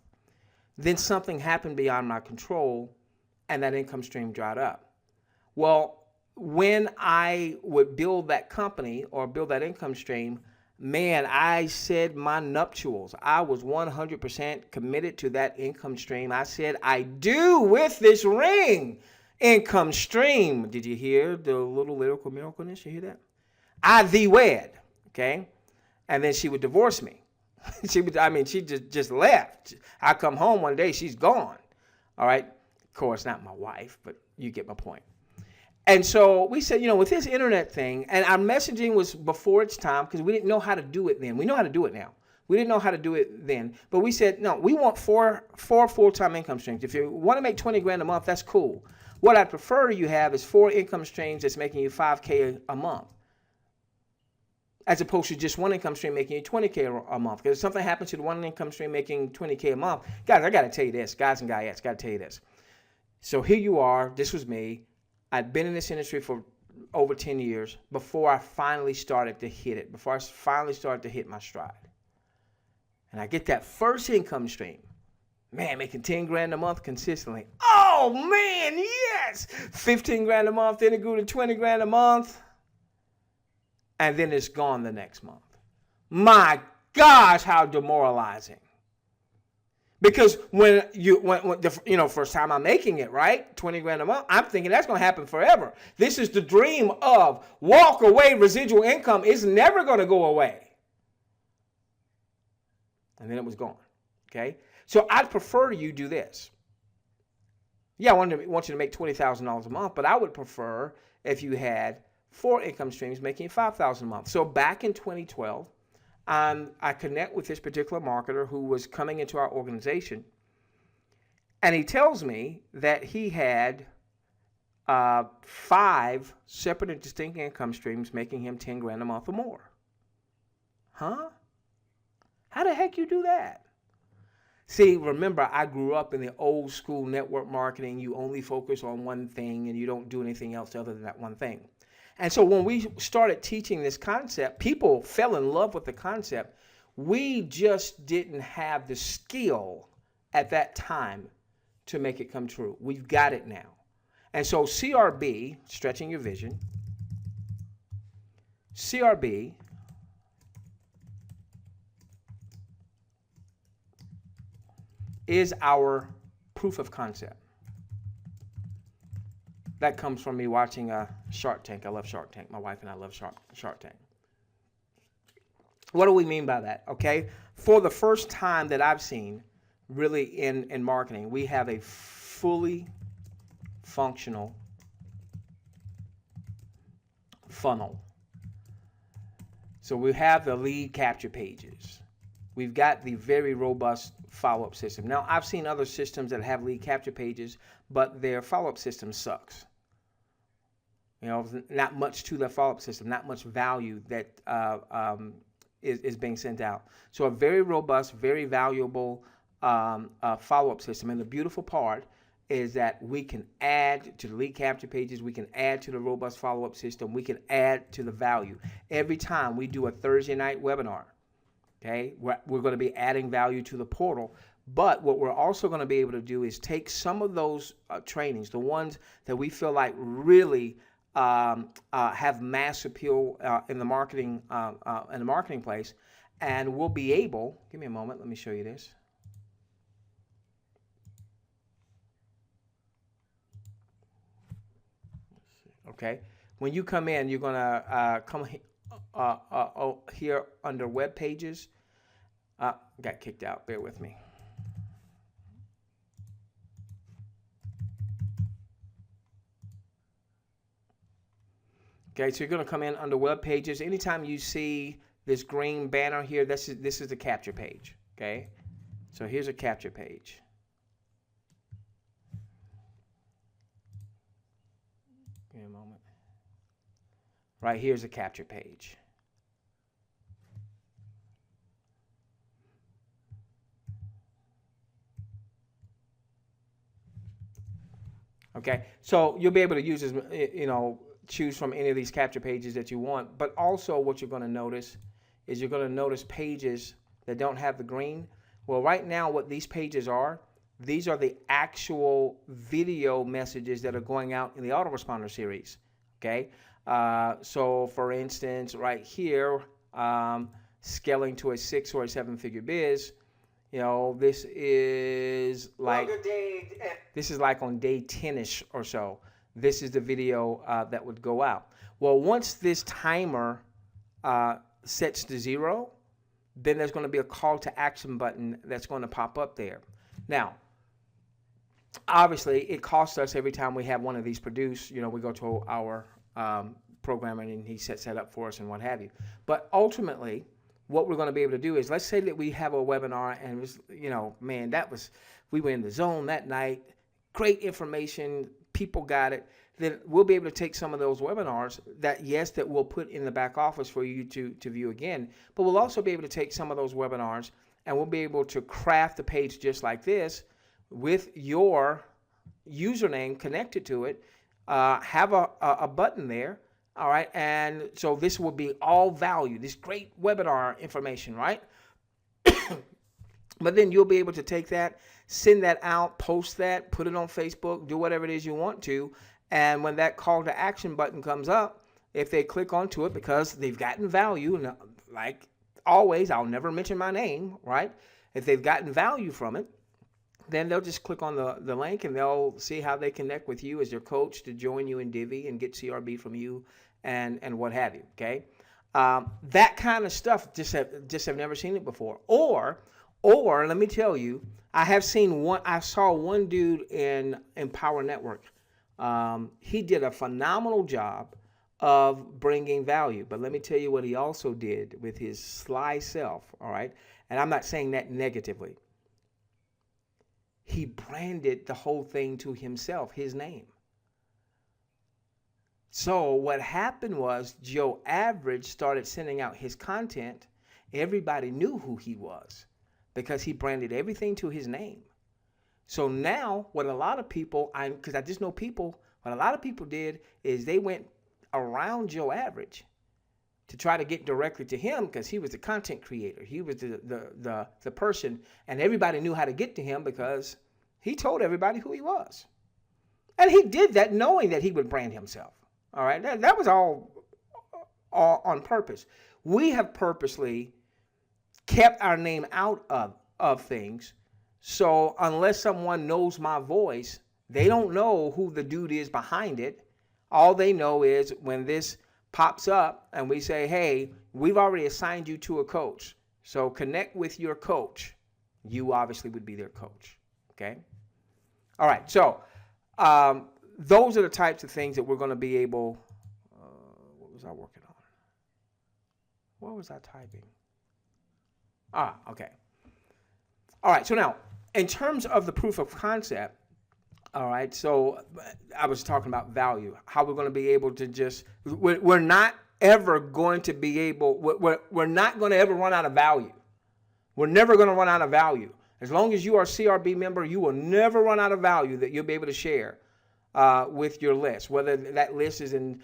S2: Then something happened beyond my control, and that income stream dried up. Well, when I would build that company or build that income stream, man, I said my nuptials. I was 100% committed to that income stream. I said, I do with this ring income stream. Did you hear the little lyrical miracleness? You hear that? I thee wed, okay? And then she would divorce me. She just left. I come home one day, she's gone. All right? Of course, not my wife, but you get my point. And so we said, with this internet thing, and our messaging was before its time because we didn't know how to do it then. We know how to do it now. We didn't know how to do it then. But we said, no, we want four full-time income streams. If you want to make 20 grand a month, that's cool. What I prefer you have is 4 income streams that's making you $5K a month, as opposed to just one income stream making you $20K a month. Because if something happens to the one income stream making $20K a month, guys, I got to tell you this, guys and guyettes, got to tell you this. So here you are. This was me. I'd been in this industry for over 10 years before I finally started to hit it, before I finally started to hit my stride. And I get that first income stream. Man, making 10 grand a month consistently. Oh, man, yes! 15 grand a month, then it grew to 20 grand a month. And then it's gone the next month. My gosh, how demoralizing. Because when the first time I'm making it, right, 20 grand a month, I'm thinking that's going to happen forever. This is the dream of walk away residual income is never going to go away. And then it was gone, okay? So I'd prefer you do this. Yeah, I want you to make $20,000 a month, but I would prefer if you had 4 income streams making $5,000 a month. So back in 2012, I connect with this particular marketer who was coming into our organization, and he tells me that he had 5 separate and distinct income streams making him 10 grand a month or more. Huh? How the heck you do that? See, remember, I grew up in the old school network marketing. You only focus on one thing and you don't do anything else other than that one thing. And so when we started teaching this concept, people fell in love with the concept. We just didn't have the skill at that time to make it come true. We've got it now. And so CRB, stretching your vision, CRB is our proof of concept. That comes from me watching Shark Tank. I love Shark Tank. My wife and I love Shark Tank. What do we mean by that? Okay, for the first time that I've seen really in marketing, we have a fully functional funnel. So we have the lead capture pages. We've got the very robust follow-up system. Now, I've seen other systems that have lead capture pages, but their follow-up system sucks. Not much to their follow-up system, not much value that is being sent out. So a very robust, very valuable follow-up system. And the beautiful part is that we can add to the lead capture pages, we can add to the robust follow-up system, we can add to the value. Every time we do a Thursday night webinar, Okay, we're going to be adding value to the portal. But what we're also going to be able to do is take some of those trainings, the ones that we feel like really have mass appeal in the marketing place, and we'll be able. Give me a moment. Let me show you this. Okay, when you come in, you're going to come here under web pages. Got kicked out. Bear with me. Okay, so you're going to come in under web pages. Anytime you see this green banner here, this is the capture page. Okay, so here's a capture page. Give me a moment. Right here's a capture page. Okay, so you'll be able to use this, choose from any of these capture pages that you want. But also what you're going to notice is you're going to notice pages that don't have the green. Well, right now what these pages are, these are the actual video messages that are going out in the autoresponder series. Okay, so for instance, right here, scaling to a 6 or a 7-figure biz. This is like on day 10ish or so. This is the video that would go out. Well, once this timer sets to 0, then there's going to be a call to action button that's going to pop up there. Now, obviously, it costs us every time we have one of these produced. We go to our programmer and he sets that up for us and what have you. But ultimately, what we're going to be able to do is, let's say that we have a webinar and it was, man, we were in the zone that night, great information, people got it. Then we'll be able to take some of those webinars that we'll put in the back office for you to view again. But we'll also be able to take some of those webinars and we'll be able to craft the page just like this with your username connected to it, have a button there. All right, and so this will be all value, this great webinar information, right? But then you'll be able to take that, send that out, post that, put it on Facebook, do whatever it is you want to. And when that call to action button comes up, if they click onto it because they've gotten value, and like always, I'll never mention my name, right? If they've gotten value from it, then they'll just click on the link and they'll see how they connect with you as their coach to join you in Divvee and get CRB from you and what have you, okay? That kind of stuff, just have never seen it before. Or let me tell you, I saw one dude in Power Network. He did a phenomenal job of bringing value. But let me tell you what he also did with his sly self, all right? And I'm not saying that negatively. He branded the whole thing to himself, his name. So what happened was Joe Average started sending out his content. Everybody knew who he was because he branded everything to his name. So now what a lot of people, because I just know people, what a lot of people did is they went around Joe Average to try to get directly to him because he was the content creator. He was the person, and everybody knew how to get to him because he told everybody who he was. And he did that knowing that he would brand himself. All right, that was all on purpose. We have purposely kept our name out of things. So unless someone knows my voice, they don't know who the dude is behind it. All they know is when this pops up and we say, hey, we've already assigned you to a coach. So connect with your coach. You obviously would be their coach. Okay. All right. So those are the types of things that we're going to be able. What was I working on? What was I typing? Okay. All right. So now, in terms of the proof of concept, all right. So I was talking about value, how we're going to be able to we're not ever going to be able, we're not going to ever run out of value. We're never going to run out of value. As long as you are a CRB member, you will never run out of value that you'll be able to share with your list, whether that list is in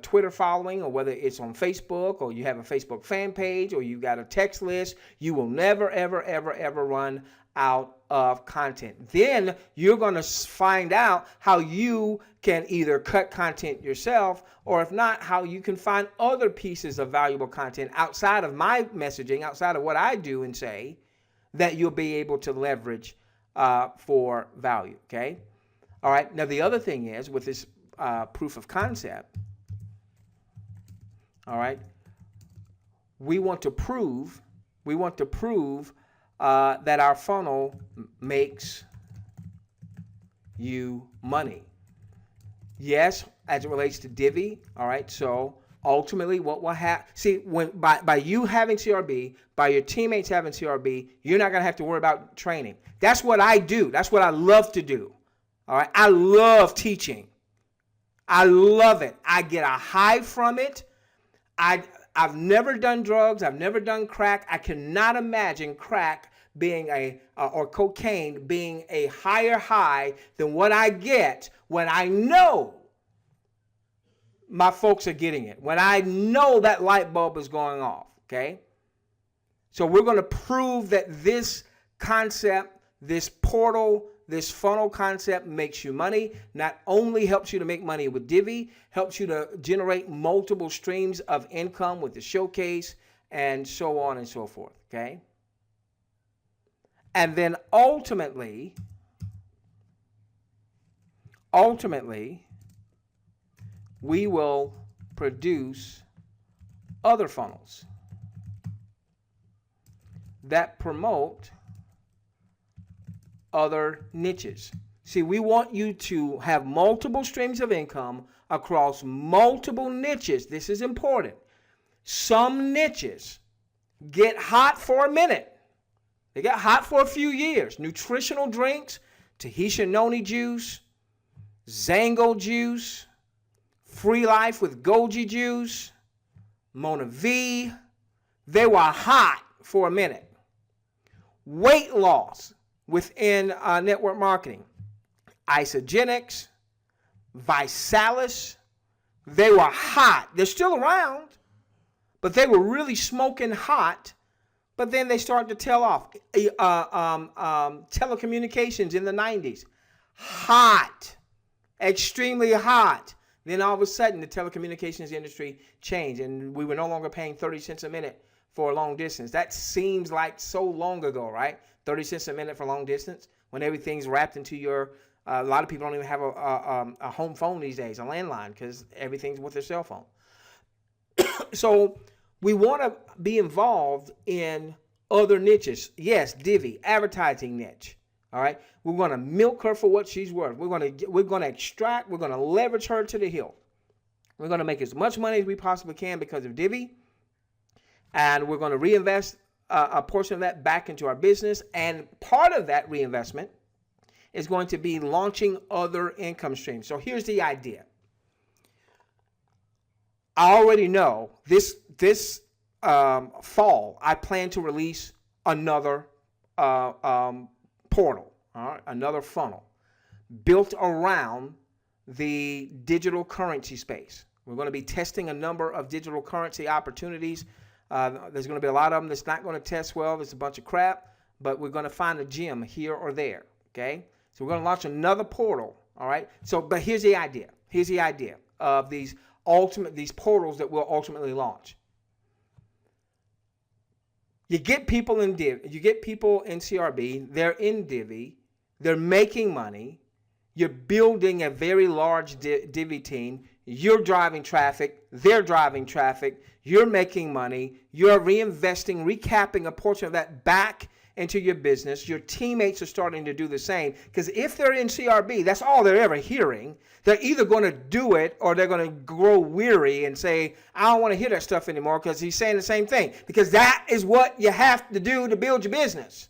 S2: Twitter following, or whether it's on Facebook, or you have a Facebook fan page, or you've got a text list. You will never, ever, ever, ever run out of content. Then you're going to find out how you can either cut content yourself, or if not, how you can find other pieces of valuable content outside of my messaging, outside of what I do and say, that you'll be able to leverage for value. Okay. All right. Now, the other thing is with this proof of concept, all right, we want to prove that our funnel makes you money. Yes, as it relates to Divvee. All right. So ultimately, what will happen? See, when by you having CRB, by your teammates having CRB, you're not going to have to worry about training. That's what I do. That's what I love to do. All right. I love teaching. I love it. I get a high from it. I've never done drugs. I've never done crack. I cannot imagine crack being or cocaine being a higher high than what I get when I know my folks are getting it, when I know that light bulb is going off. Okay. So we're going to prove that this concept, this portal, this funnel concept makes you money. Not only helps you to make money with Divvee, helps you to generate multiple streams of income with the showcase, and so on and so forth. Okay. And then ultimately, we will produce other funnels that promote other niches. See, we want you to have multiple streams of income across multiple niches. This is important. Some niches get hot for a minute. They get hot for a few years. Nutritional drinks, Tahitian noni juice, Zango juice, Free Life with Goji juice, Mona V. They were hot for a minute. Weight loss within network marketing. Isogenics, Visalis, they were hot. They're still around, but they were really smoking hot. But then they started to tail off. Telecommunications in the 90s, hot, extremely hot. Then all of a sudden, the telecommunications industry changed, and we were no longer paying 30 cents a minute for a long distance. That seems like so long ago, right? 30 cents a minute for long distance, when everything's wrapped into your, a lot of people don't even have a home phone these days, a landline, because everything's with their cell phone. So we want to be involved in other niches. Yes, Divvee, advertising niche. All right, we're going to milk her for what she's worth. We're going to extract. We're going to leverage her to the hill. We're going to make as much money as we possibly can because of Divvee, and we're going to reinvest a portion of that back into our business. And part of that reinvestment is going to be launching other income streams. So here's the idea. I already know this fall I plan to release another portal, all right, another funnel built around the digital currency space. We're going to be testing a number of digital currency opportunities. There's going to be a lot of them that's not going to test well. There's a bunch of crap, but we're going to find a gem here or there. Okay, so we're going to launch another portal. All right. So, but here's the idea. Here's the idea of these portals that we'll ultimately launch. You get people in CRB, they're in Divvee, they're making money, you're building a very large Divvee team, you're driving traffic, they're driving traffic, you're making money, you're reinvesting, recapping a portion of that back into your business. Your teammates are starting to do the same, because if they're in CRB, that's all they're ever hearing. They're either going to do it or they're going to grow weary and say, I don't want to hear that stuff anymore, because he's saying the same thing, because that is what you have to do to build your business.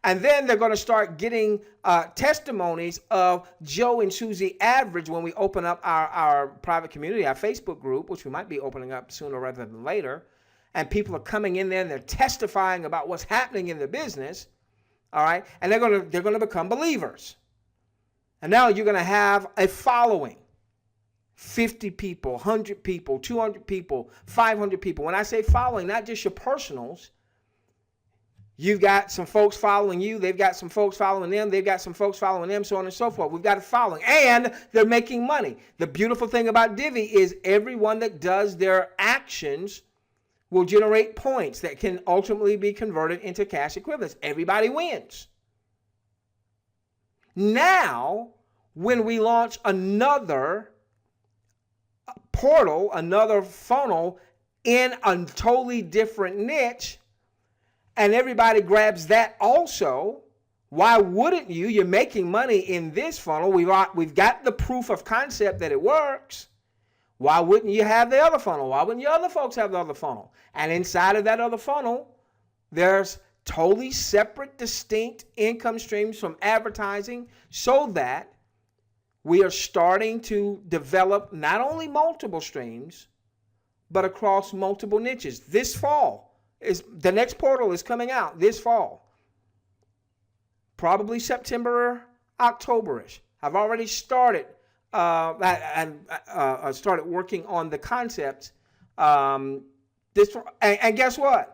S2: And then they're going to start getting testimonies of Joe and Susie Average when we open up our private community, our Facebook group, which we might be opening up sooner rather than later. And people are coming in there and they're testifying about what's happening in the business. All right. And they're going to become believers. And now you're going to have a following. 50 people, 100 people, 200 people, 500 people. When I say following, not just your personals. You've got some folks following you. They've got some folks following them. They've got some folks following them, so on and so forth. We've got a following. And they're making money. The beautiful thing about Divvy is everyone that does their actions will generate points that can ultimately be converted into cash equivalents. Everybody wins. Now, when we launch another portal, another funnel in a totally different niche, and everybody grabs that also, why wouldn't you? You're making money in this funnel. We've got the proof of concept that it works. Why wouldn't you have the other funnel? Why wouldn't your other folks have the other funnel? And inside of that other funnel, there's totally separate, distinct income streams from advertising, so that we are starting to develop not only multiple streams, but across multiple niches. This fall, the next portal is coming out this fall. Probably September, October-ish. I've already started started working on the concepts. And guess what?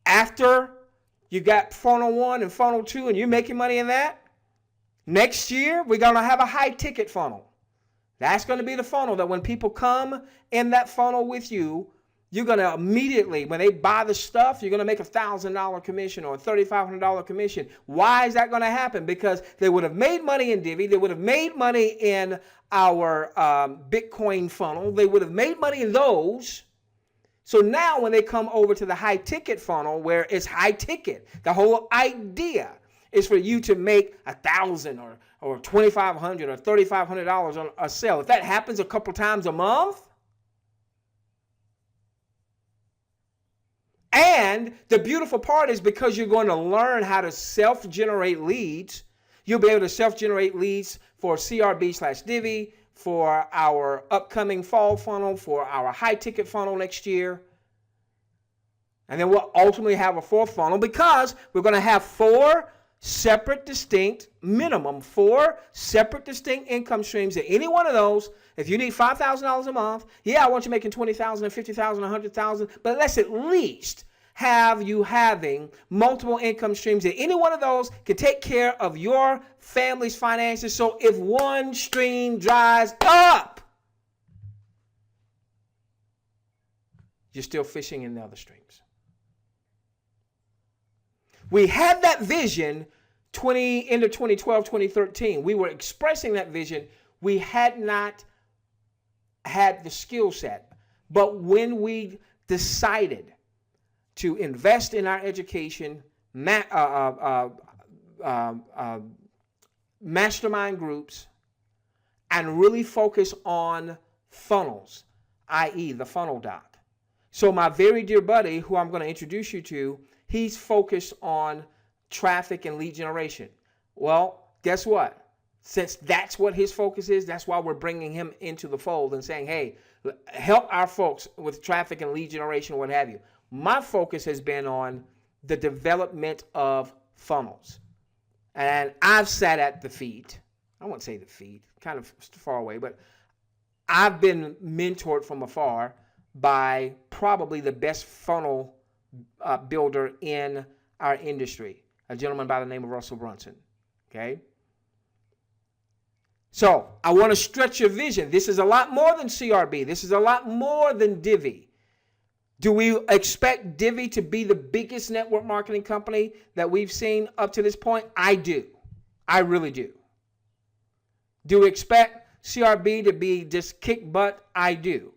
S2: After you got funnel 1 and funnel 2 and you're making money in that, next year we're going to have a high ticket funnel. That's going to be the funnel that when people come in that funnel with you, you're going to immediately, when they buy the stuff, you're going to make $1,000 commission or a $3,500 commission. Why is that going to happen? Because they would have made money in Divvy. They would have made money in our Bitcoin funnel. They would have made money in those. So now when they come over to the high ticket funnel, where it's high ticket, the whole idea is for you to make $1,000 or $2,500 or $3,500 on a sale. If that happens a couple times a month, and the beautiful part is because you're going to learn how to self-generate leads, you'll be able to self-generate leads for CRB/Divvy, for our upcoming fall funnel, for our high ticket funnel next year. And then we'll ultimately have a fourth funnel, because we're going to have 4 separate, distinct, minimum 4 separate, distinct income streams. That any one of those, if you need $5,000 a month, yeah, I want you making $20,000, $50,000, $100,000, but let's at least have you having multiple income streams, that any one of those can take care of your family's finances. So if one stream dries up, you're still fishing in the other streams. We had that vision end of 2012, 2013. We were expressing that vision. We had not had the skill set. But when we decided to invest in our education, mastermind groups, and really focus on funnels, i.e. the funnel doc. So my very dear buddy, who I'm going to introduce you to, he's focused on traffic and lead generation. Well, guess what? Since that's what his focus is, that's why we're bringing him into the fold and saying, hey, help our folks with traffic and lead generation, what have you. My focus has been on the development of funnels. And I've sat at the feet. I won't say the feet, kind of far away, but I've been mentored from afar by probably the best funnel builder in our industry, a gentleman by the name of Russell Brunson. Okay? So I want to stretch your vision. This is a lot more than CRB. This is a lot more than Divvy. Do we expect Divvy to be the biggest network marketing company that we've seen up to this point? I do. I really do. Do we expect CRB to be just kick butt? I do.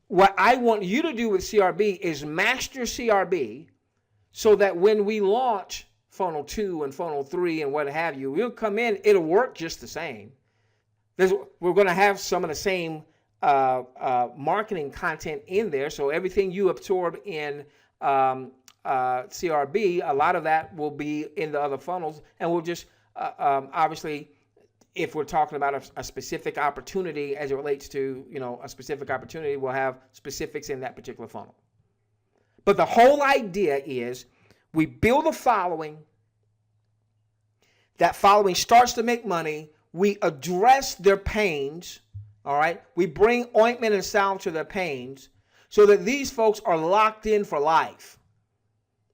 S2: What I want you to do with CRB is master CRB, so that when we launch funnel 2 and funnel 3 and what have you, we'll come in, it'll work just the same. We're going to have some of the same marketing content in there. So everything you absorb in CRB, a lot of that will be in the other funnels. And we'll just, obviously, if we're talking about a specific opportunity as it relates to, a specific opportunity, we'll have specifics in that particular funnel. But the whole idea is we build a following that following starts to make money. We address their pains, all right? We bring ointment and salve to their pains so that these folks are locked in for life.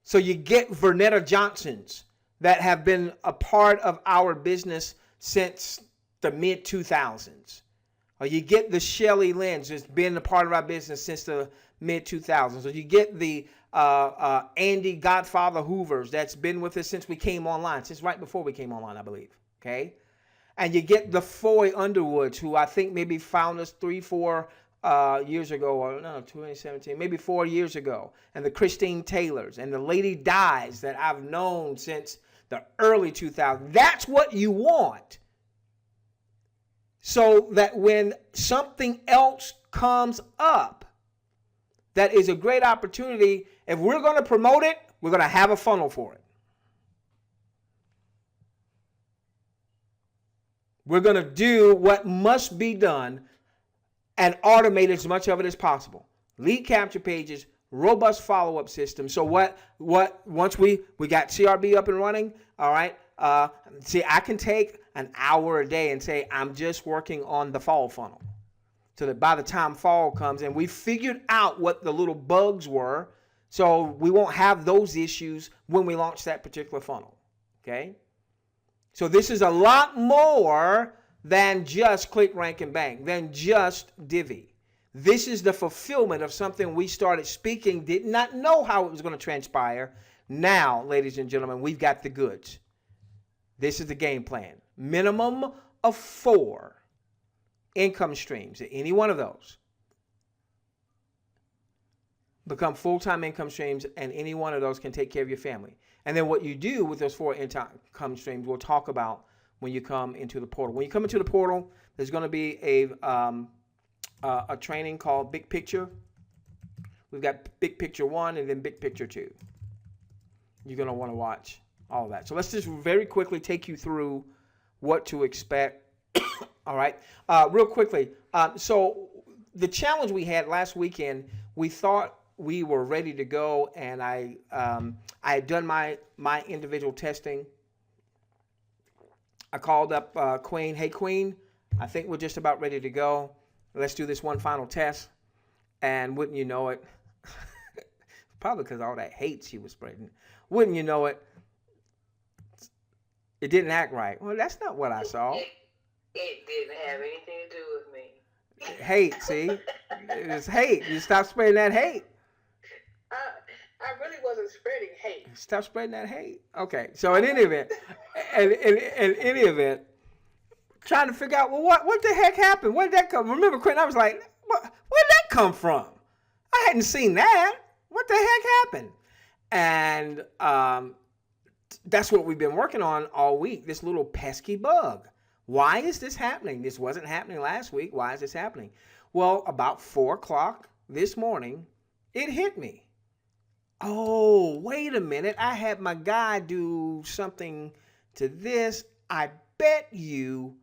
S2: So you get Vernetta Johnsons that have been a part of our business since the mid-2000s. Or you get the Shelly Lynn's that's been a part of our business since the mid-2000s. Or you get the Andy Godfather Hoovers that's been with us since we came online, since right before we came online, I believe. Okay? And you get the Foy Underwoods, who I think maybe found us 3-4 years ago, or no, 2017, maybe 4 years ago. And the Christine Taylors and the Lady Dies that I've known since the early 2000s. That's what you want. So that when something else comes up that is a great opportunity, if we're going to promote it, we're going to have a funnel for it. We're going to do what must be done and automate as much of it as possible. Lead capture pages, robust follow-up system. So once we got CRB up and running, all right, see, I can take an hour a day and say, I'm just working on the fall funnel. So that by the time fall comes and we figured out what the little bugs were, so we won't have those issues when we launch that particular funnel, okay? So this is a lot more than just click, rank, and bang, than just Divvee. This is the fulfillment of something we started speaking, did not know how it was going to transpire. Now, ladies and gentlemen, we've got the goods. This is the game plan. Minimum of 4 income streams. Any one of those become full-time income streams, and any one of those can take care of your family. And then what you do with those 4 income streams, we'll talk about when you come into the portal. When you come into the portal, there's going to be a training called Big Picture. We've got Big Picture 1 and then Big Picture 2. You're going to want to watch all of that. So let's just very quickly take you through what to expect. All right. Real quickly. So the challenge we had last weekend, we thought we were ready to go, and I had done my individual testing. I called up Queen. Hey, Queen, I think we're just about ready to go. Let's do this one final test. And wouldn't you know it, probably because all that hate she was spreading, wouldn't you know it, it didn't act right. Well, that's not what I saw.
S1: It didn't have anything to do with me.
S2: Hate, see? It was hate. You stop spreading that hate.
S1: I really wasn't spreading hate.
S2: Stop spreading that hate. Okay. So in any event, trying to figure out, well, what the heck happened? Where did that come? Remember, Quentin, I was like, where'd that come from? I hadn't seen that. What the heck happened? And that's what we've been working on all week, this little pesky bug. Why is this happening? This wasn't happening last week. Why is this happening? Well, about 4 o'clock this morning, it hit me. Oh, wait a minute. I had my guy do something to this. I bet you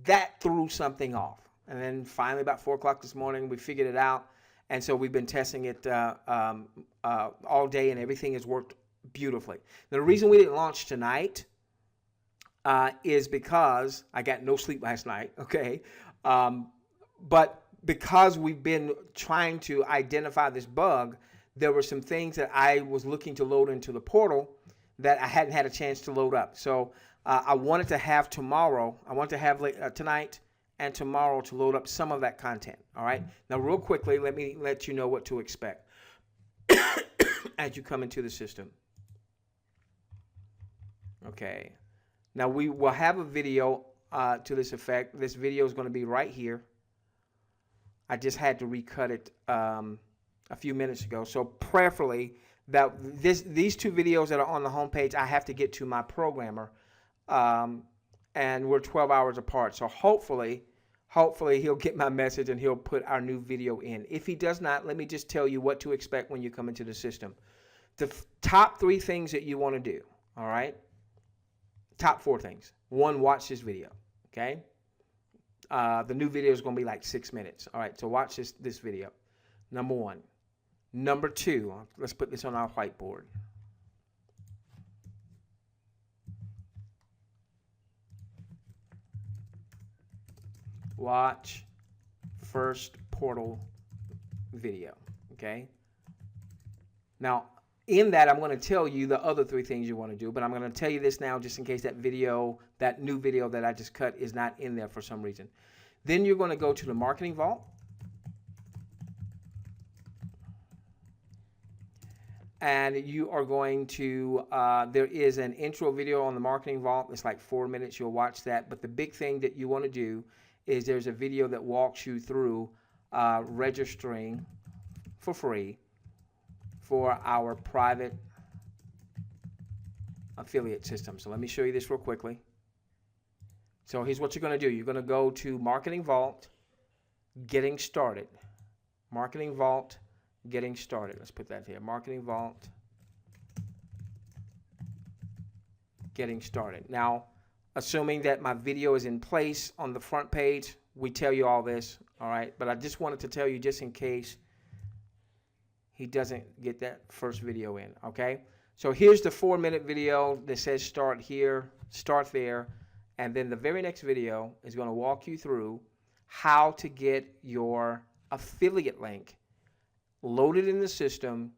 S2: that threw something off. And then finally, about 4 o'clock this morning, we figured it out. And so we've been testing it all day, and everything has worked beautifully. Now, the reason we didn't launch tonight is because I got no sleep last night, okay? But because we've been trying to identify this bug, there were some things that I was looking to load into the portal that I hadn't had a chance to load up. So I wanted to have tomorrow, tonight and tomorrow to load up some of that content, all right? Now, real quickly, let me let you know what to expect as you come into the system. Okay. Now, we will have a video to this effect. This video is going to be right here. I just had to recut it a few minutes ago. So prayerfully, that these 2 videos that are on the homepage, I have to get to my programmer. And we're 12 hours apart. So hopefully he'll get my message and he'll put our new video in. If he does not, let me just tell you what to expect when you come into the system. The top 3 things that you want to do, all right? Top 4 things. 1, watch this video, okay? The new video is going to be like 6 minutes. All right, so watch this video. Number 1. Number 2, let's put this on our whiteboard. watch first portal video. Okay. Now, in that, I'm going to tell you the other 3 things you want to do, but I'm going to tell you this now just in case that video, that new video that I just cut is not in there for some reason. Then you're going to go to the Marketing Vault. And you are going to, there is an intro video on the Marketing Vault. It's like 4 minutes. You'll watch that. But the big thing that you want to do is there's a video that walks you through registering for free for our private affiliate system. So let me show you this real quickly. So here's what you're going to do. You're going to go to Marketing Vault, Getting Started. Marketing Vault, Getting Started. Let's put that here. Marketing Vault, Getting Started. Now, assuming that my video is in place on the front page, we tell you all this, all right? But I just wanted to tell you just in case he doesn't get that first video in, okay? So here's the 4-minute video that says start here, start there, and then the very next video is going to walk you through how to get your affiliate link loaded in the system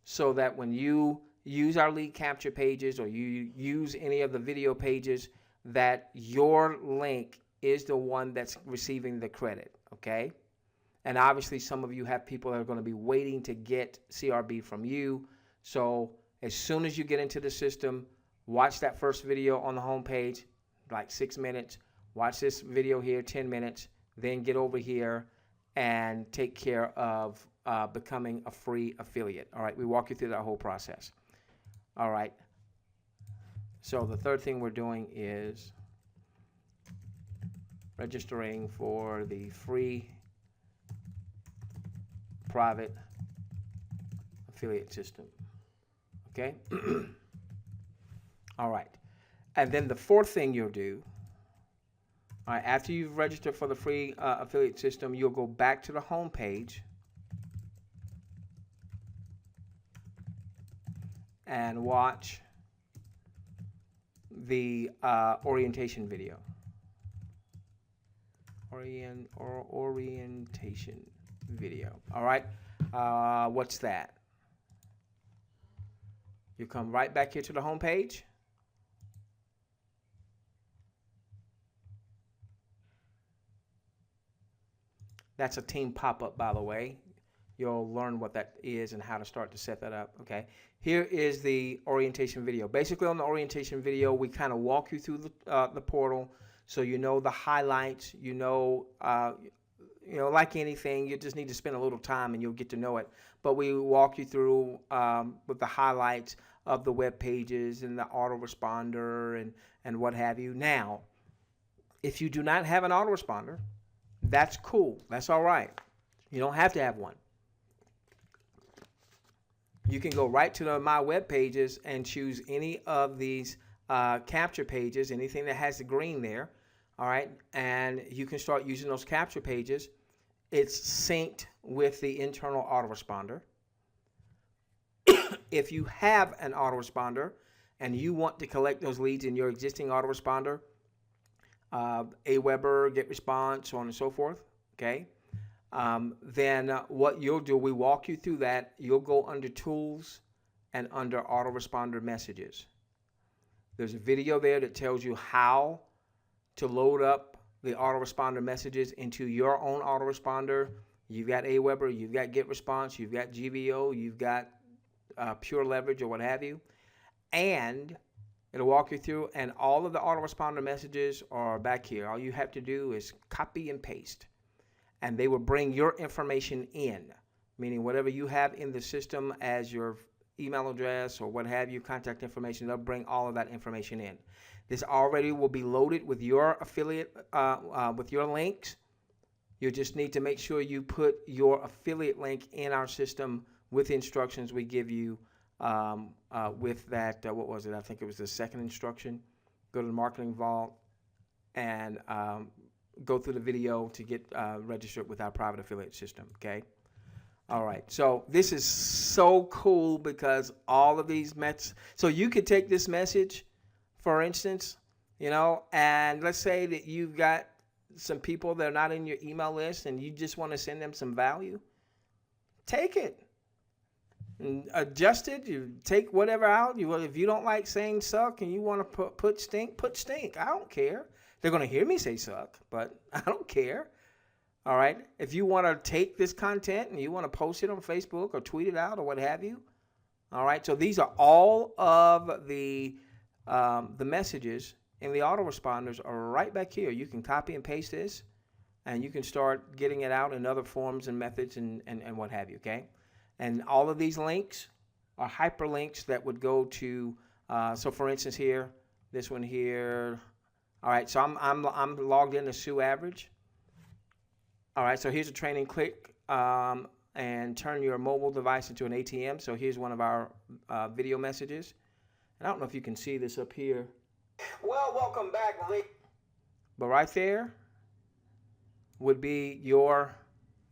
S2: so that when you use our lead capture pages or you use any of the video pages, that your link is the one that's receiving the credit, okay? And obviously some of you have people that are going to be waiting to get CRB from you. So as soon as you get into the system, watch that first video on the home page, like 6 minutes. Watch this video here, 10 minutes. Then get over here and take care of becoming a free affiliate. All right, we walk you through that whole process. All right. So the third thing we're doing is registering for the free private affiliate system. Okay? All right. And then the fourth thing you'll do, all right, after you've registered for the free affiliate system, you'll go back to the home page and watch the orientation video. Orientation video. All right. What's that? You come right back here to the home page. That's a team pop-up, by the way. You'll learn what that is and how to start to set that up. Okay. Here is the orientation video. Basically, on the orientation video, we kind of walk you through the portal, so you know the highlights. You know, like anything, you just need to spend a little time and you'll get to know it. But we walk you through with the highlights of the web pages and the autoresponder and what have you. Now, if you do not have an autoresponder, that's cool. That's all right. You don't have to have one. You can go right to my web pages and choose any of these capture pages, anything that has the green there, all right? And you can start using those capture pages. It's synced with the internal autoresponder. If you have an autoresponder and you want to collect those leads in your existing autoresponder, Aweber, GetResponse, so on and so forth, okay? Then what you'll do, we walk you through that. You'll go under Tools and under Autoresponder Messages. There's a video there that tells you how to load up the autoresponder messages into your own autoresponder. You've got Aweber, you've got GetResponse, you've got GVO, you've got Pure Leverage or what have you. And it'll walk you through, and all of the autoresponder messages are back here. All you have to do is copy and paste. And they will bring your information in, meaning whatever you have in the system as your email address or what have you, contact information, they'll bring all of that information in. This already will be loaded with your affiliate, with your links. You just need to make sure you put your affiliate link in our system with the instructions we give you with that, what was it? I think it was the second instruction. Go to the Marketing Vault and go through the video to get registered with our private affiliate system, okay? All right, so this is so cool because all of these so you could take this message, for instance, and let's say that you've got some people that are not in your email list and you just want to send them some value, take it. And adjust it. You take whatever out. If you don't like saying suck and you want to put stink, put stink. I don't care. They're going to hear me say suck, but I don't care. All right. If you want to take this content and you want to post it on Facebook or tweet it out or what have you. All right. So these are all of the messages, and the autoresponders are right back here. You can copy and paste this, and you can start getting it out in other forms and methods and what have you. Okay. And all of these links are hyperlinks that would go to. So for instance, here, this one here. All right. So I'm logged into Sue Average. All right, so here's a training. Click and turn your mobile device into an ATM. So here's one of our video messages. And I don't know if you can see this up here. Well, welcome back. But right there would be your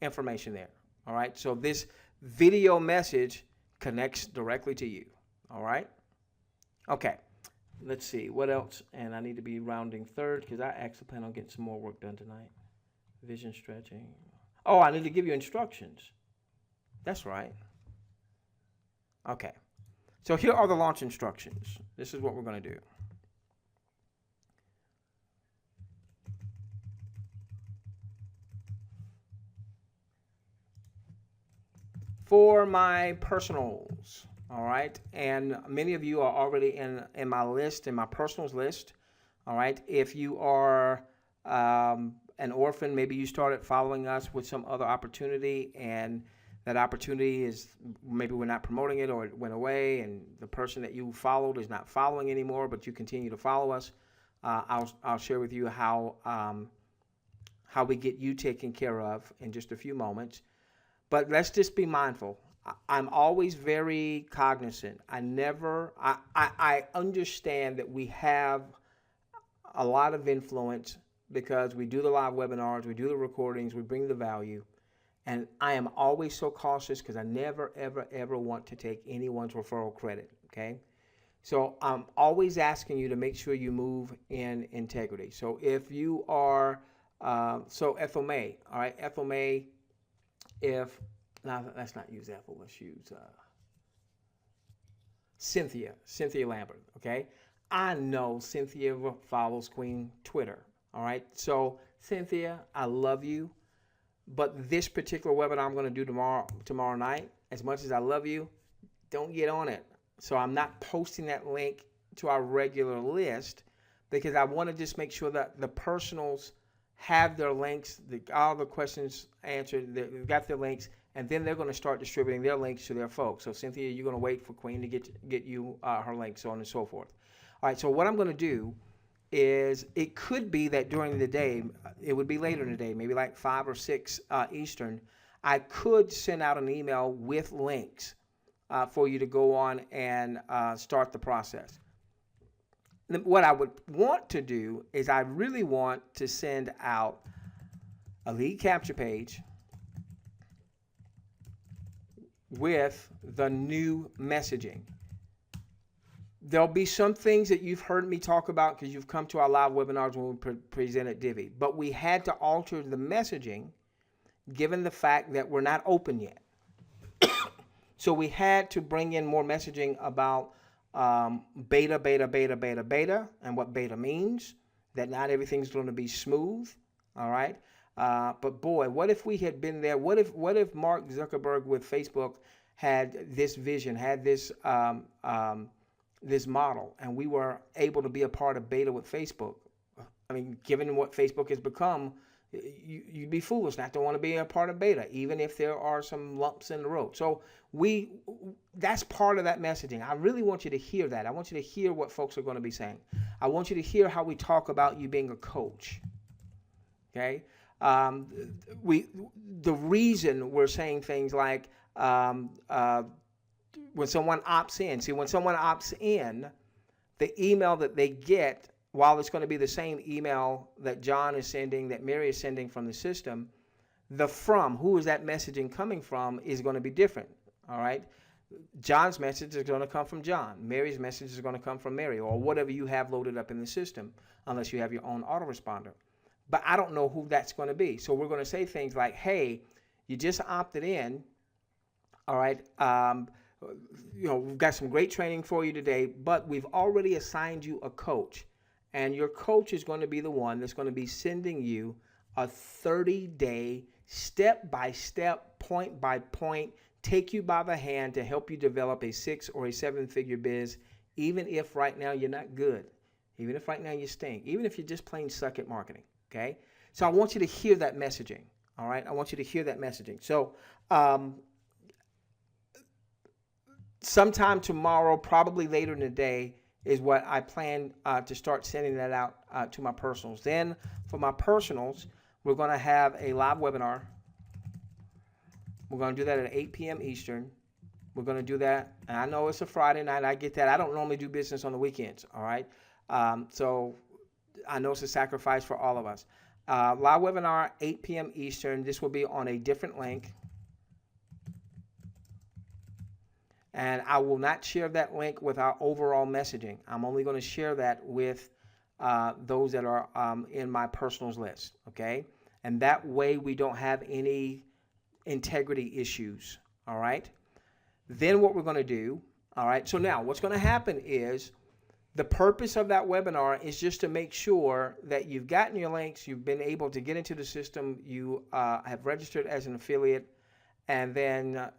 S2: information there. All right, so this video message connects directly to you. All right. Okay, let's see what else. And I need to be rounding third because I actually plan on getting some more work done tonight. Vision stretching. Oh, I need to give you instructions. That's right. Okay. So here are the launch instructions. This is what we're going to do. For my personals, all right, and many of you are already in my list, in my personals list, all right. If you are an orphan, maybe you started following us with some other opportunity, and that opportunity is maybe we're not promoting it or it went away, and the person that you followed is not following anymore, but you continue to follow us. I'll share with you how we get you taken care of in just a few moments. But let's just be mindful. I'm always very cognizant. I understand that we have a lot of influence because we do the live webinars, we do the recordings, we bring the value. And I am always so cautious because I never, ever, ever want to take anyone's referral credit, okay? So I'm always asking you to make sure you move in integrity. So if you are, so Ethel May, all right, Ethel May, now let's not use Ethel, let's use Cynthia Lambert, okay? I know Cynthia follows Queen Twitter. All right, so Cynthia, I love you, but this particular webinar I'm going to do tomorrow night, as much as I love you, don't get on it. So I'm not posting that link to our regular list because I want to just make sure that the personals have their links, all the questions answered, they've got their links, and then they're going to start distributing their links to their folks. So Cynthia, you're going to wait for Queen to get you her links, so on and so forth. All right, so what I'm going to do is it could be that during the day, it would be later in the day, maybe like 5 or 6 Eastern, I could send out an email with links for you to go on and start the process. What I would want to do is I really want to send out a lead capture page with the new messaging. There'll be some things that you've heard me talk about because you've come to our live webinars when we presented Divvee. But we had to alter the messaging given the fact that we're not open yet. So we had to bring in more messaging about beta, and what beta means, that not everything's going to be smooth, all right? But boy, what if we had been there? What if Mark Zuckerberg with Facebook had this vision, had this this model, and we were able to be a part of beta with Facebook? I mean, given what Facebook has become, you'd be foolish not to want to be a part of beta, even if there are some lumps in the road. So that's part of that messaging. I really want you to hear that. I want you to hear what folks are going to be saying. I want you to hear how we talk about you being a coach. Okay? The reason we're saying things like when someone opts in. See, when someone opts in, the email that they get, while it's going to be the same email that John is sending, that Mary is sending from the system, who is that messaging coming from is going to be different, all right? John's message is going to come from John. Mary's message is going to come from Mary, or whatever you have loaded up in the system, unless you have your own autoresponder. but I don't know who that's going to be. So we're going to say things like, hey, you just opted in. All right. We've got some great training for you today, but we've already assigned you a coach. And your coach is going to be the one that's going to be sending you a 30-day, step-by-step, point-by-point, take you by the hand to help you develop a 6 or a 7-figure biz, even if right now you're not good, even if right now you stink, even if you just plain suck at marketing, okay? So I want you to hear that messaging, all right? I want you to hear that messaging. So sometime tomorrow, probably later in the day, is what I plan to start sending that out to my personals. Then for my personals, we're going to have a live webinar. We're going to do that at 8 p.m. Eastern. We're going to do that. And I know it's a Friday night. I get that. I don't normally do business on the weekends, all right? So I know it's a sacrifice for all of us. Live webinar, 8 p.m. Eastern. This will be on a different link. And I will not share that link with our overall messaging. I'm only going to share that with those that are in my personals list, okay? And that way we don't have any integrity issues, all right? Then what we're going to do, all right? So now what's going to happen is the purpose of that webinar is just to make sure that you've gotten your links, you've been able to get into the system, you have registered as an affiliate, and then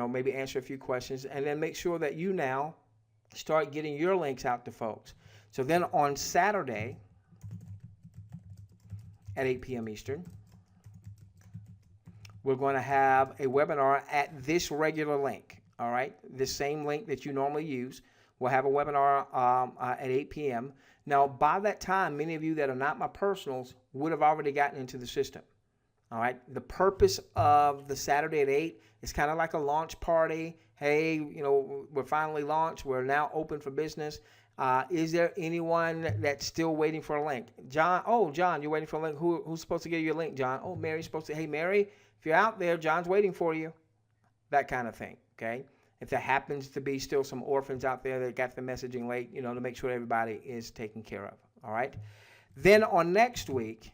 S2: maybe answer a few questions, and then make sure that you now start getting your links out to folks. So then on Saturday at 8 p.m. Eastern, we're going to have a webinar at this regular link, all right? This same link that you normally use. We'll have a webinar at 8 p.m. Now, by that time, many of you that are not my personals would have already gotten into the system. All right. The purpose of the Saturday at 8 is kind of like a launch party. Hey, we're finally launched. We're now open for business. Is there anyone that's still waiting for a link? John, John, you're waiting for a link. Who's supposed to give you a link, John? Oh, Mary's supposed to. Hey, Mary, if you're out there, John's waiting for you. That kind of thing. Okay. If there happens to be still some orphans out there that got the messaging late, to make sure everybody is taken care of. All right. Then on next week,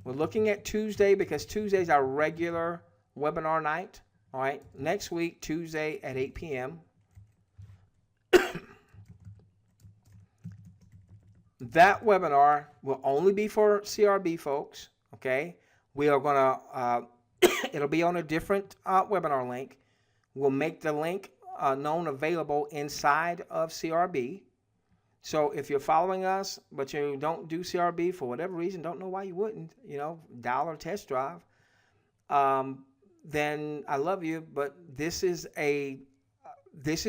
S2: we're looking at Tuesday because Tuesday is our regular webinar night. All right. Next week, Tuesday at 8 p.m. That webinar will only be for CRB folks. Okay. We are going to, it'll be on a different webinar link. We'll make the link known available inside of CRB. So if you're following us, but you don't do CRB for whatever reason, don't know why you wouldn't, dollar test drive, then I love you. But this is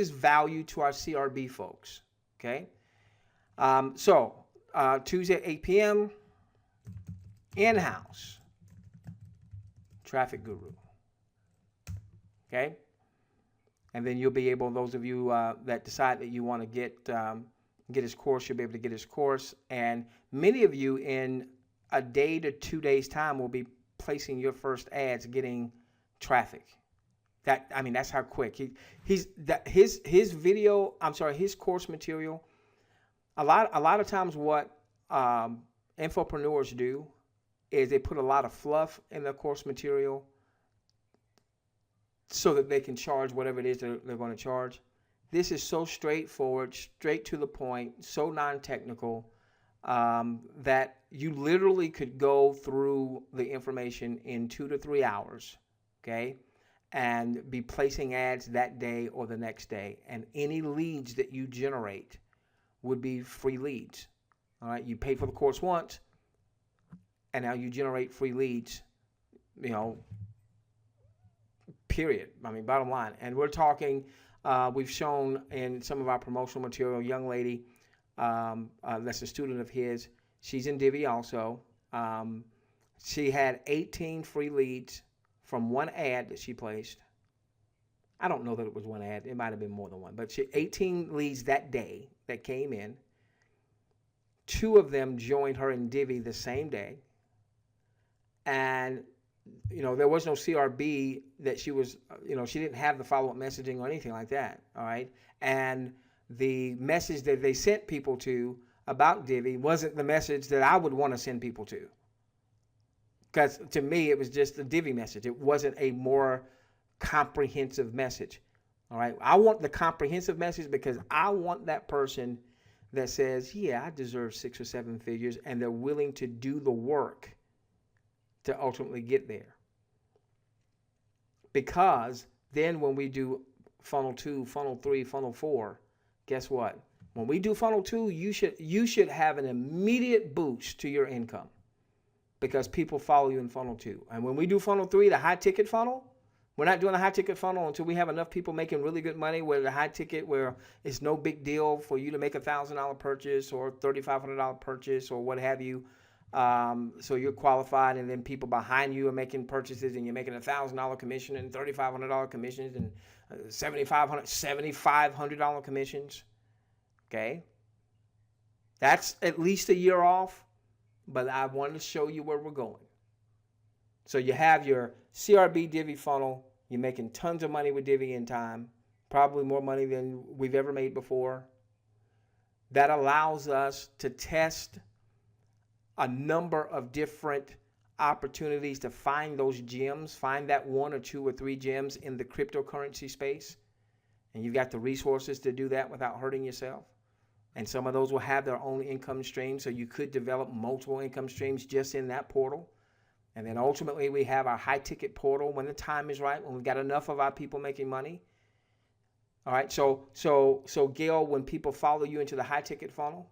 S2: value to our CRB folks. Okay. So Tuesday at 8 p.m. in-house traffic guru. Okay. And then you'll be able, those of you that decide that you want to get his course, you'll be able to get his course. And many of you in a day to 2 days time will be placing your first ads, getting traffic. That's how quick his course material. A lot of times what infopreneurs do is they put a lot of fluff in their course material so that they can charge whatever it is they're going to charge. This is so straightforward, straight to the point, so non-technical that you literally could go through the information in 2 to 3 hours, okay, and be placing ads that day or the next day. And any leads that you generate would be free leads. All right, you pay for the course once, and now you generate free leads, period. Bottom line. And we're talking... we've shown in some of our promotional material, a young lady that's a student of his. She's in Divvee also. She had 18 free leads from one ad that she placed. I don't know that it was one ad. It might have been more than one. But 18 leads that day that came in. 2 of them joined her in Divvee the same day. And there was no CRB that she was, she didn't have the follow-up messaging or anything like that, all right? And the message that they sent people to about Divvee wasn't the message that I would want to send people to. Because to me, it was just a Divvee message. It wasn't a more comprehensive message. All right. I want the comprehensive message because I want that person that says, yeah, I deserve 6 or 7 figures, and they're willing to do the work to ultimately get there. Because then when we do funnel 2, funnel 3, funnel 4, guess what? When we do funnel 2, you should have an immediate boost to your income because people follow you in funnel 2. And when we do funnel 3, the high ticket funnel, we're not doing a high ticket funnel until we have enough people making really good money where the high ticket, where it's no big deal for you to make a $1,000 purchase or $3,500 purchase or what have you. So you're qualified, and then people behind you are making purchases, and you're making $1,000 commission and $3,500 commissions and $7,500 commissions. Okay, that's at least a year off, but I wanted to show you where we're going. So you have your CRB Divvee funnel. You're making tons of money with Divvee in time, probably more money than we've ever made before. That allows us to test a number of different opportunities to find those gems, find that 1 or 2 or 3 gems in the cryptocurrency space. And you've got the resources to do that without hurting yourself. And some of those will have their own income stream, so you could develop multiple income streams just in that portal. And then ultimately we have our high ticket portal when the time is right, when we've got enough of our people making money. All right, so Gail, when people follow you into the high ticket funnel,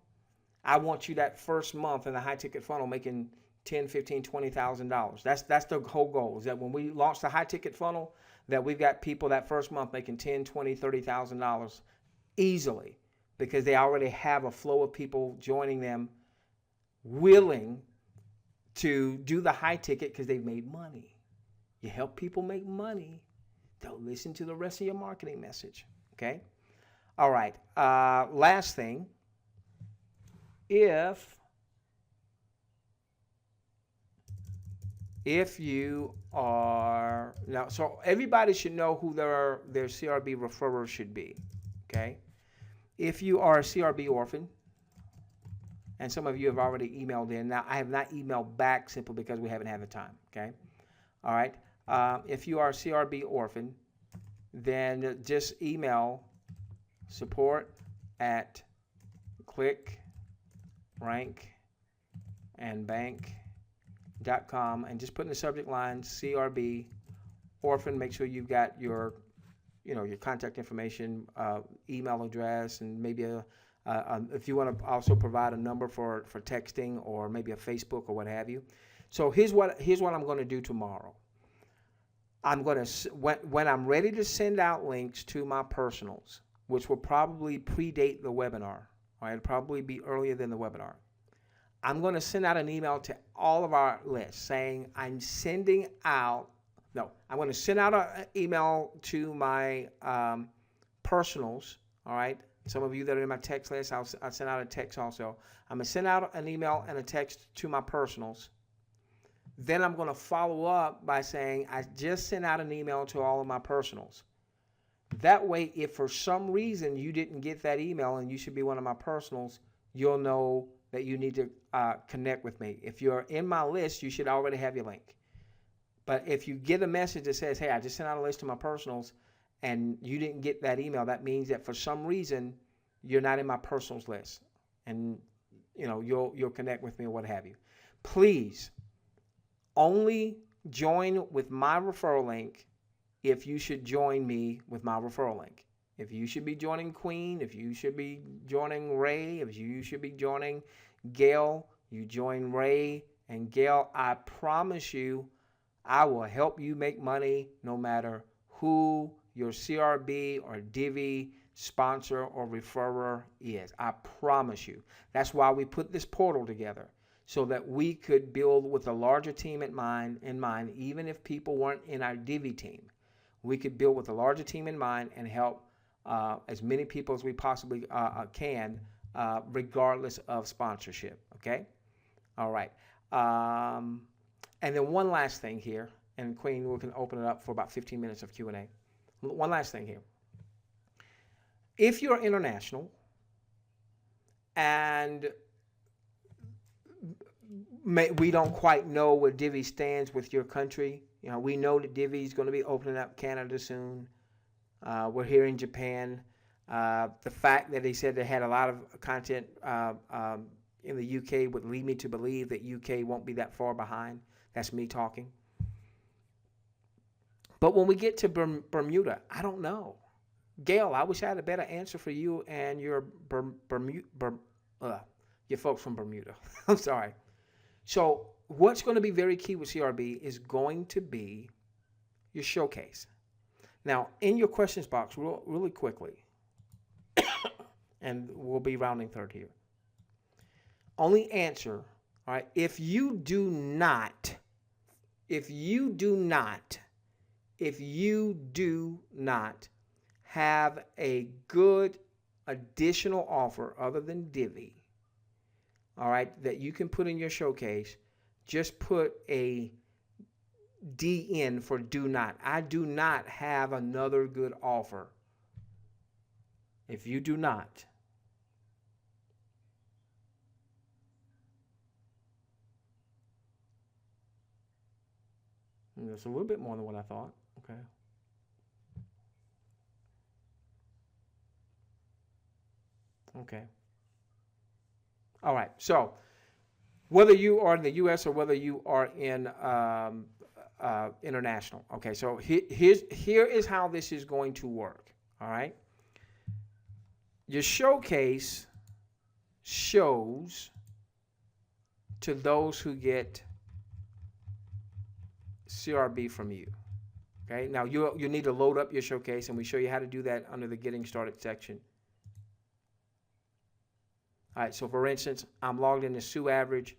S2: I want you that first month in the high ticket funnel making $10,000, $15,000, $20,000. That's the whole goal, is that when we launch the high ticket funnel, that we've got people that first month making $10,000, $20,000, $30,000 easily, because they already have a flow of people joining them willing to do the high ticket because they've made money. You help people make money, they'll listen to the rest of your marketing message. Okay? All right. Last thing. If you are now, so everybody should know who their CRB referrers should be. Okay? If you are a CRB orphan, and some of you have already emailed in. Now, I have not emailed back simply because we haven't had the time, okay? All right. If you are a CRB orphan, then just email support@clickrankandbank.com and just put in the subject line CRB orphan. Make sure you've got your contact information, email address, and maybe if you want to also provide a number for texting or maybe a Facebook or what have you. So here's what I'm going to do tomorrow. I'm going to, when I'm ready to send out links to my personals, which will probably predate the webinar, all right, it'll probably be earlier than the webinar. I'm going to send out an email to all of our lists saying I'm going to send out an email to my personals, all right? Some of you that are in my text list, I'll send out a text also. I'm going to send out an email and a text to my personals. Then I'm going to follow up by saying I just sent out an email to all of my personals. That way, if for some reason you didn't get that email and you should be one of my personals, you'll know that you need to connect with me. If you're in my list, you should already have your link. But if you get a message that says, hey, I just sent out a list to my personals, and you didn't get that email, that means that for some reason you're not in my personals list, and you'll connect with me or what have you. Please only join with my referral link if you should join me with my referral link. If you should be joining Queen, if you should be joining Ray, if you should be joining Gail, you join Ray and Gail. I promise you, I will help you make money no matter who your CRB or Divvee sponsor or referrer is. I promise you. That's why we put this portal together, so that we could build with a larger team in mind, even if people weren't in our Divvee team. We could build with a larger team in mind and help as many people as we possibly can, regardless of sponsorship. Okay? All right. And then one last thing here, and Queen, we can open it up for about 15 minutes of Q&A. One last thing here. If you're international and we don't quite know where Divvee stands with your country. You know, we know that Divvee is going to be opening up Canada soon. We're here in Japan. The fact that they said they had a lot of content in the UK would lead me to believe that UK won't be that far behind. That's me talking. But when we get to Bermuda, I don't know. Gail, I wish I had a better answer for you and your folks from Bermuda. I'm sorry. So what's going to be very key with CRB is going to be your showcase. Now, in your questions box, really quickly, and we'll be rounding third here. Only answer, all right, if you do not have a good additional offer other than Divvee, all right, that you can put in your showcase, just put a D in for do not. I do not have another good offer. If you do not, that's a little bit more than what I thought. Okay. Okay. All right. So whether you are in the U.S. or whether you are in international. Okay. So here is how this is going to work. All right. Your showcase shows to those who get CRB from you. Okay. Now you need to load up your showcase, and we show you how to do that under the Getting Started section. All right, so for instance, I'm logged into Sue Average.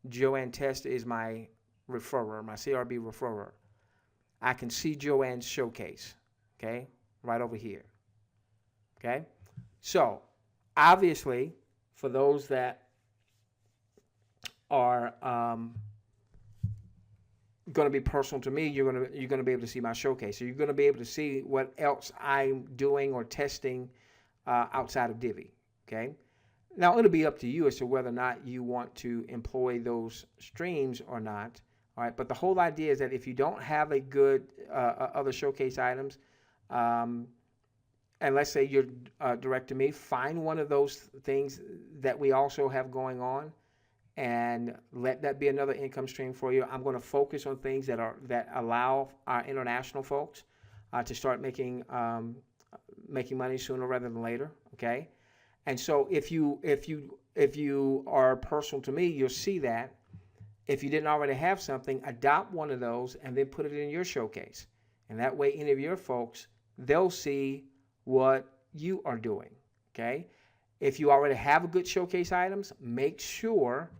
S2: Joanne Test is my referrer, my CRB referrer. I can see Joanne's showcase, okay, right over here. Okay, so obviously, for those that are going to be personal to me, you're going to be able to see my showcase. So you're going to be able to see what else I'm doing or testing outside of Divvee. Okay. Now, it'll be up to you as to whether or not you want to employ those streams or not. All right, but the whole idea is that if you don't have a good other showcase items, and let's say you're direct to me, find one of those things that we also have going on, and let that be another income stream for you. I'm going to focus on things that allow our international folks to start making money sooner rather than later. Okay. And so if you are personal to me, you'll see that. If you didn't already have something, adopt one of those and then put it in your showcase. And that way, any of your folks, they'll see what you are doing. Okay? If you already have a good showcase items, make sure,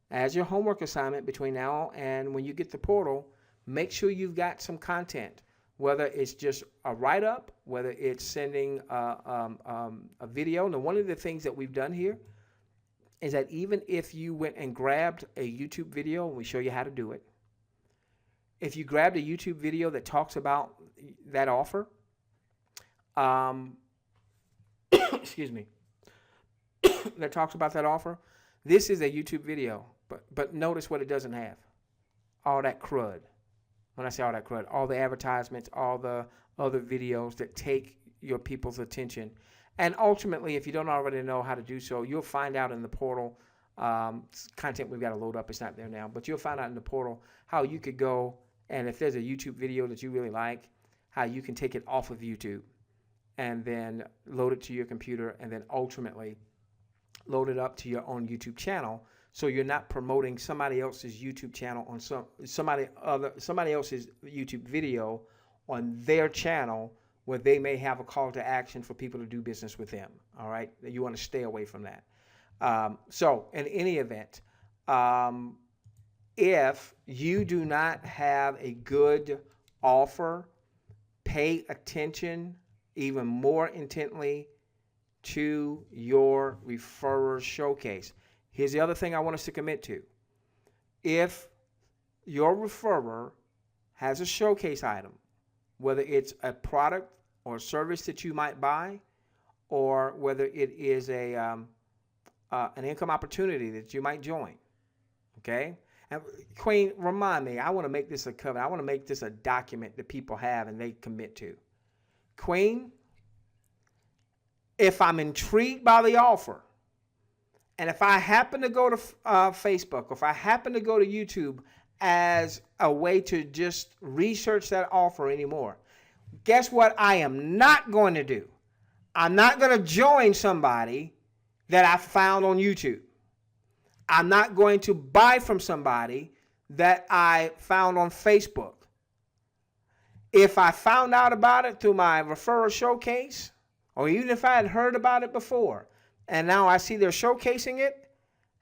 S2: as your homework assignment between now and when you get the portal, make sure you've got some content. Whether it's just a write-up, whether it's sending a video. Now, one of the things that we've done here is that even if you went and grabbed a YouTube video, and we show you how to do it, if you grabbed a YouTube video that talks about that offer, excuse me, that talks about that offer, this is a YouTube video, but notice what it doesn't have. All that crud. When I say all that crud, all the advertisements, all the other videos that take your people's attention. And ultimately, if you don't already know how to do so, you'll find out in the portal, content we've got to load up, it's not there now, but you'll find out in the portal how you could go, and if there's a YouTube video that you really like, how you can take it off of YouTube and then load it to your computer and then ultimately load it up to your own YouTube channel. So you're not promoting somebody else's YouTube channel on somebody else's YouTube video on their channel where they may have a call to action for people to do business with them. All right, you want to stay away from that. So in any event, if you do not have a good offer, pay attention even more intently to your referrer showcase. Here's the other thing I want us to commit to. If your referrer has a showcase item, whether it's a product or service that you might buy, or whether it is an income opportunity that you might join, Okay? And Queen, remind me, I want to make this a covenant. I want to make this a document that people have and they commit to. Queen, if I'm intrigued by the offer, and if I happen to go to Facebook, or if I happen to go to YouTube as a way to just research that offer anymore, guess what I am not going to do? I'm not going to join somebody that I found on YouTube. I'm not going to buy from somebody that I found on Facebook. If I found out about it through my referral showcase, or even if I had heard about it before, and now I see they're showcasing it,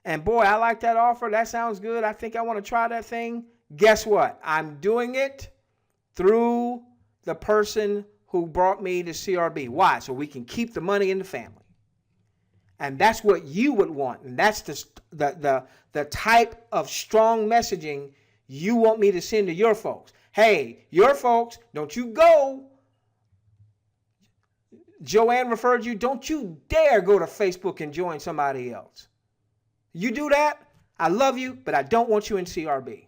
S2: and boy, I like that offer. That sounds good. I think I want to try that thing. Guess what? I'm doing it through the person who brought me to CRB. Why? So we can keep the money in the family. And that's what you would want. And that's the type of strong messaging you want me to send to your folks. Hey, your folks, don't you go. Joanne referred you. Don't you dare go to Facebook and join somebody else. You do that, I love you, but I don't want you in CRB.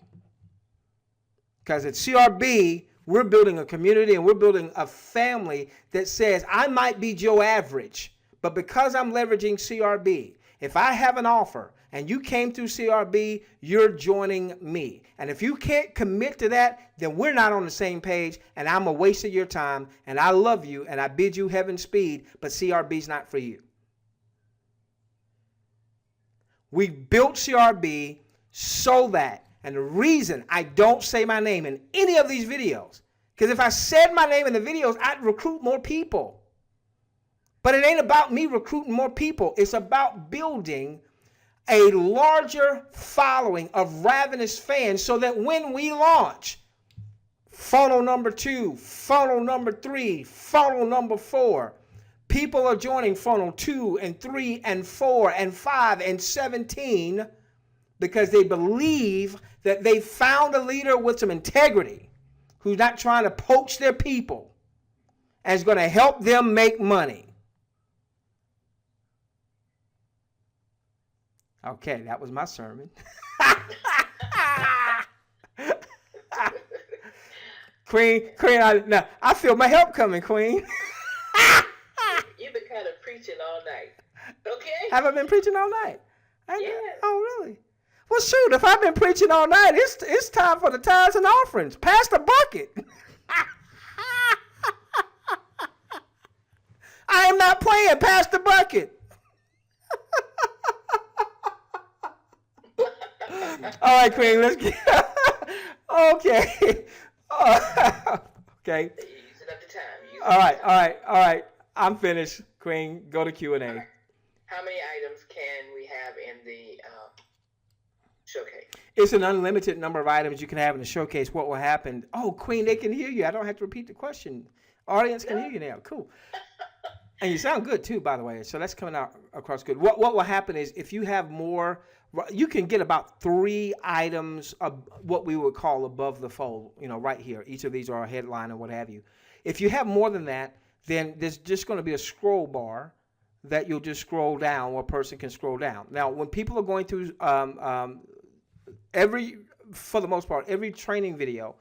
S2: Because at CRB, we're building a community and we're building a family that says, I might be Joe Average, but because I'm leveraging CRB, if I have an offer and you came through CRB, you're joining me. And if you can't commit to that, then we're not on the same page and I'm a waste of your time and I love you and I bid you heaven speed, but CRB's not for you. We built CRB so that, and the reason I don't say my name in any of these videos, because if I said my name in the videos, I'd recruit more people. But it ain't about me recruiting more people. It's about building a larger following of ravenous fans so that when we launch funnel number 2, funnel number 3, funnel number 4, people are joining funnel 2 and 3 and 4 and 5 and 17 because they believe that they found a leader with some integrity who's not trying to poach their people and is going to help them make money. Okay, that was my sermon. Queen, I feel my help coming, Queen.
S1: You've been kind of preaching all night. Okay?
S2: Have I been preaching all night?
S1: Yes.
S2: Oh, really? Well, shoot, if I've been preaching all night, it's time for the tithes and offerings. Pass the bucket. I am not playing. Pass the bucket. All right, Queen, let's get... Okay. Okay.
S1: You're using up the time.
S2: All right. I'm finished. Queen, go to Q&A.
S1: Right. How many items can we have in the showcase?
S2: It's an unlimited number of items you can have in the showcase. What will happen? Oh, Queen, they can hear you. I don't have to repeat the question. Audience can hear you now. Cool. And you sound good too, by the way. So that's coming out across good. What will happen is if you have more, you can get about 3 items of what we would call above the fold, right here. Each of these are a headline or what have you. If you have more than that, then there's just going to be a scroll bar that you'll just scroll down where a person can scroll down. Now, when people are going through for the most part, every training video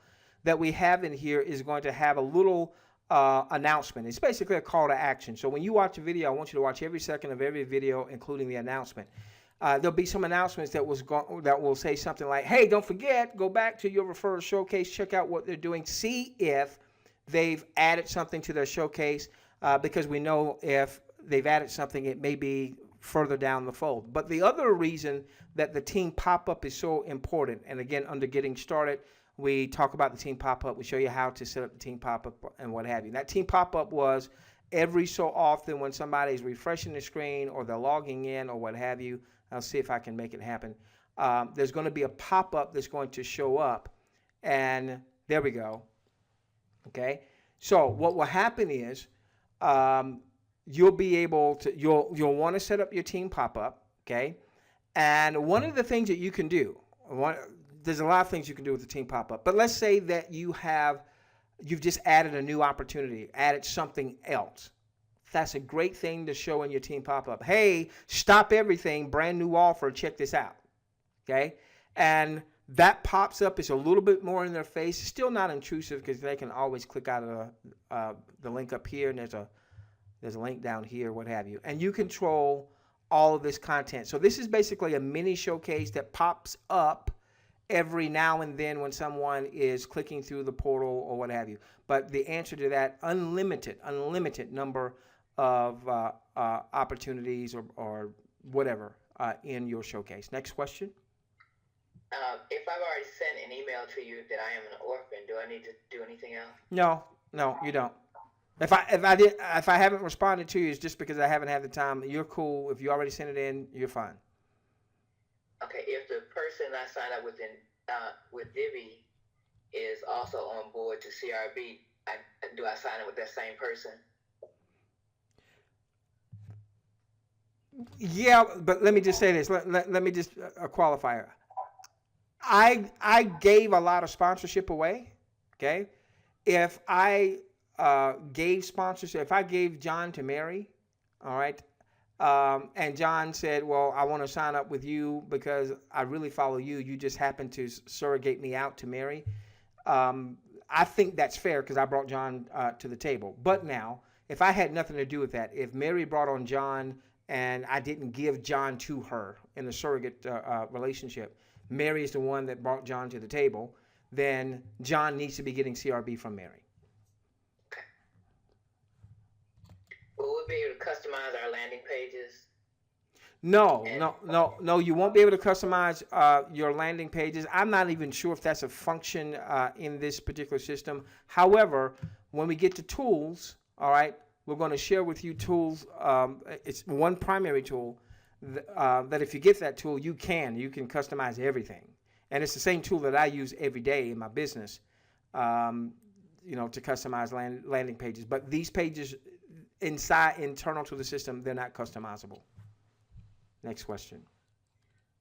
S2: that we have in here is going to have a little announcement. It's basically a call to action. So when you watch a video, I want you to watch every second of every video, including the announcement. There'll be some announcements that will say something like, hey, don't forget, go back to your referral showcase, check out what they're doing, see if they've added something to their showcase, because we know if they've added something, it may be further down the fold. But the other reason that the team pop-up is so important, and again, under getting started, we talk about the team pop-up. We show you how to set up the team pop-up and what have you. That team pop-up was every so often when somebody's refreshing the screen or they're logging in or what have you. I'll see if I can make it happen. There's going to be a pop-up that's going to show up. And there we go. Okay. So what will happen is you'll be able to, you'll want to set up your team pop-up. Okay. And one of the things that you can do, there's a lot of things you can do with the team pop-up, but let's say that you've just added a new opportunity, added something else. That's a great thing to show in your team pop-up. Hey, stop everything, brand new offer, check this out. Okay? And that pops up. It's a little bit more in their face. It's still not intrusive because they can always click out of the link up here, and there's a link down here, what have you. And you control all of this content. So this is basically a mini showcase that pops up every now and then when someone is clicking through the portal or what have you. But the answer to that, unlimited number of opportunities or whatever in your showcase. Next question.
S1: If I've already sent an email to you that I am an orphan, do I need to do anything else?
S2: No, you don't. If I haven't responded to you, it's just because I haven't had the time. You're cool. If you already sent it in, you're fine.
S1: Okay. If the person I signed up with Divvee is also on board to CRB, do I sign up with that same person?
S2: Yeah, but let me just say this. Let me just a qualifier. I gave a lot of sponsorship away. Okay, if I gave sponsorship, if I gave John to Mary, all right, and John said, well, I want to sign up with you because I really follow you. You just happen to surrogate me out to Mary. I think that's fair because I brought John to the table. But now, if I had nothing to do with that, if Mary brought on John and I didn't give John to her in the surrogate relationship, Mary is the one that brought John to the table, then John needs to be getting CRB from Mary.
S1: Okay. Will we be able to customize our landing pages?
S2: No, you won't be able to customize your landing pages. I'm not even sure if that's a function in this particular system. However, when we get to tools, all right, we're going to share with you tools. It's one primary tool that if you get that tool, you can customize everything. And it's the same tool that I use every day in my business, to customize landing pages. But these pages internal to the system, they're not customizable. Next question.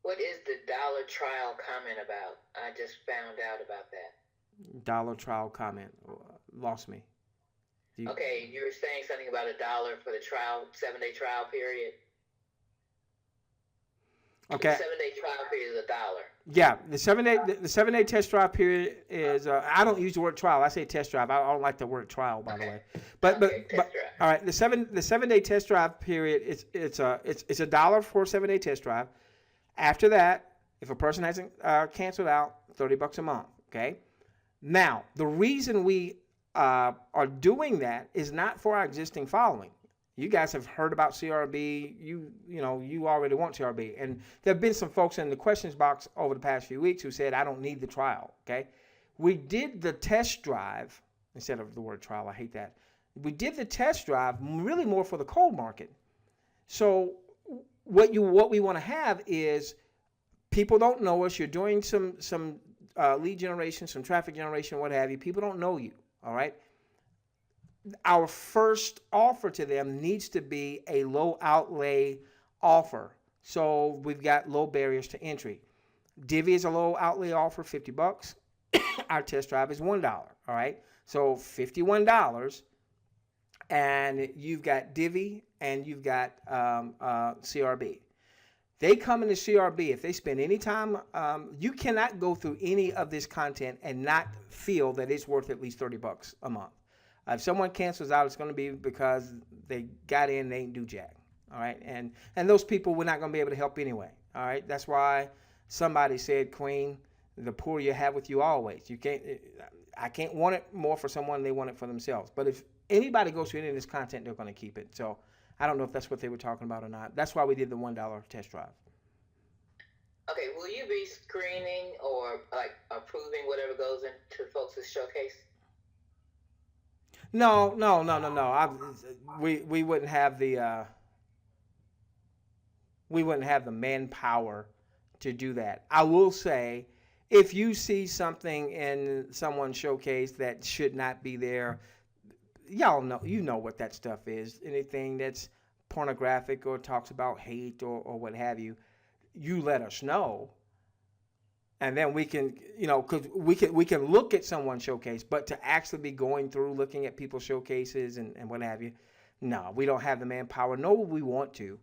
S1: What is the dollar trial comment about? I just found out about that.
S2: Dollar trial comment. Lost me.
S1: Okay, you were saying something about $1 for the trial, 7-day trial period.
S2: Okay.
S1: The 7-day trial period is $1.
S2: Yeah, the 7-day test drive period is. I don't use the word trial. I say test drive. I don't like the word trial, by the way. But all right, the 7-day test drive period it's $1 for a 7-day test drive. After that, if a person hasn't canceled out, $30 a month. Okay. Now the reason we are doing that is not for our existing following. You guys have heard about CRB. You already want CRB. And there have been some folks in the questions box over the past few weeks who said, I don't need the trial, okay? We did the test drive, instead of the word trial, I hate that. We did the test drive really more for the cold market. So what we want to have is people don't know us. You're doing some lead generation, some traffic generation, what have you. People don't know you, all right? Our first offer to them needs to be a low outlay offer. So we've got low barriers to entry. Divvee is a low outlay offer, $50. Our test drive is $1. All right. So $51, and you've got Divvee and you've got CRB. They come into CRB. If they spend any time, you cannot go through any of this content and not feel that it's worth at least $30 a month. If someone cancels out, it's going to be because they got in, they ain't do jack. All right, and those people we're not going to be able to help anyway. All right, that's why somebody said, Queen, the poor you have with you always. I can't want it more for someone, they want it for themselves. But if anybody goes through any of this content, they're going to keep it. So I don't know if that's what they were talking about or not. That's why we did the $1 test drive.
S1: Okay, will you be screening or like approving whatever goes into folks' showcase?
S2: No. We wouldn't have the manpower to do that. I will say, if you see something in someone's showcase that should not be there, y'all know, what that stuff is. Anything that's pornographic or talks about hate or what have you, you let us know. And then we can, because we can look at someone's showcase, but to actually be going through looking at people's showcases and what have you, no, we don't have the manpower. Nor would we want to.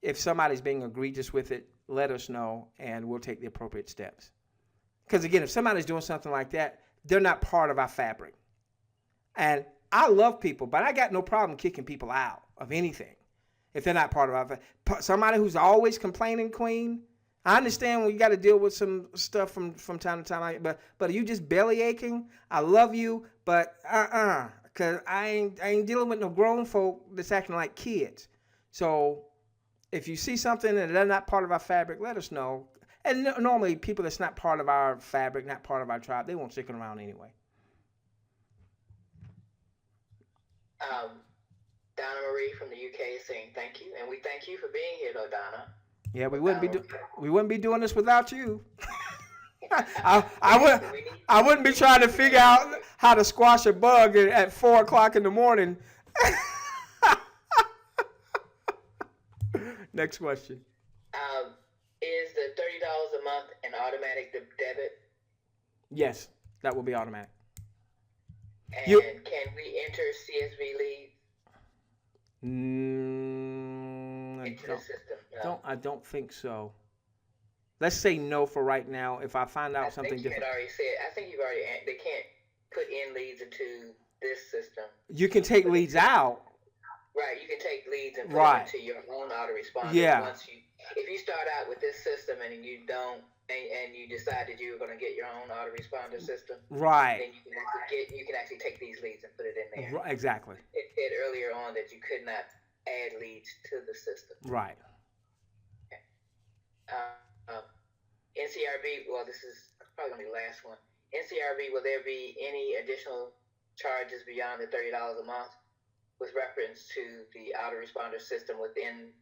S2: If somebody's being egregious with it, let us know, and we'll take the appropriate steps. Because again, if somebody's doing something like that, they're not part of our fabric. And I love people, but I got no problem kicking people out of anything if they're not part of our fabric. Somebody who's always complaining, Queen, I understand when you got to deal with some stuff from time to time, but are you just belly aching? I love you, but because I ain't dealing with no grown folk that's acting like kids. So if you see something and they're not part of our fabric, let us know. And normally people that's not part of our fabric, not part of our tribe, they won't stick around anyway.
S1: Donna Marie from the UK is saying thank you, and we thank you for being here, though, Donna.
S2: Yeah, we wouldn't be doing this without you. I wouldn't be trying to figure out how to squash a bug at 4 o'clock in the morning. Next question.
S1: Is the $30 a month an automatic debit?
S2: Yes, that will be automatic.
S1: And can we enter CSV leads into the system? No.
S2: I don't think so. Let's say no for right now. If I find out something different.
S1: I think you've already. They can't put in leads into this system.
S2: You can take leads out.
S1: Right, you can take leads and put them into your own autoresponder.
S2: Yeah.
S1: If you start out with this system and you don't, and you decided you were going to get your own autoresponder system,
S2: right?
S1: Then you can actually take these leads and put it in there.
S2: Right, exactly.
S1: It said earlier on that you could not add leads to the system.
S2: Right.
S1: Okay. NCRB. Well, this is probably going to be the last one. NCRB. Will there be any additional charges beyond the $30 a month with reference to the autoresponder system within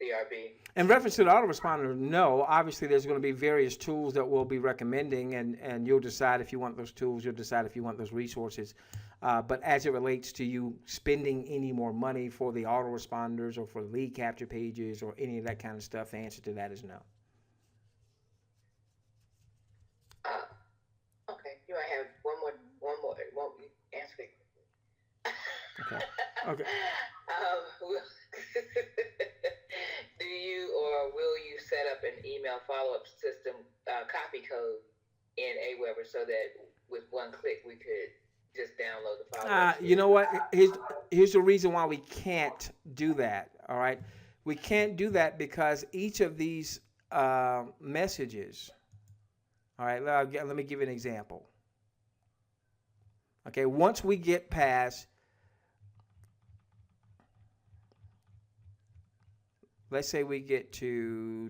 S1: CRB?
S2: In reference to the autoresponder, no. Obviously, there's going to be various tools that we'll be recommending, and you'll decide if you want those tools. You'll decide if you want those resources. But as it relates to you spending any more money for the autoresponders or for lead capture pages or any of that kind of stuff, the answer to that is no.
S1: Okay. You might have one more answer.
S2: Okay.
S1: Do you or will you set up an email follow-up system copy code in Aweber so that with one click we could just download the follow-up?
S2: You know what? Here's the reason why we can't do that. All right, we can't do that because each of these messages. All right, let me give you an example. Okay, once we get past, let's say we get to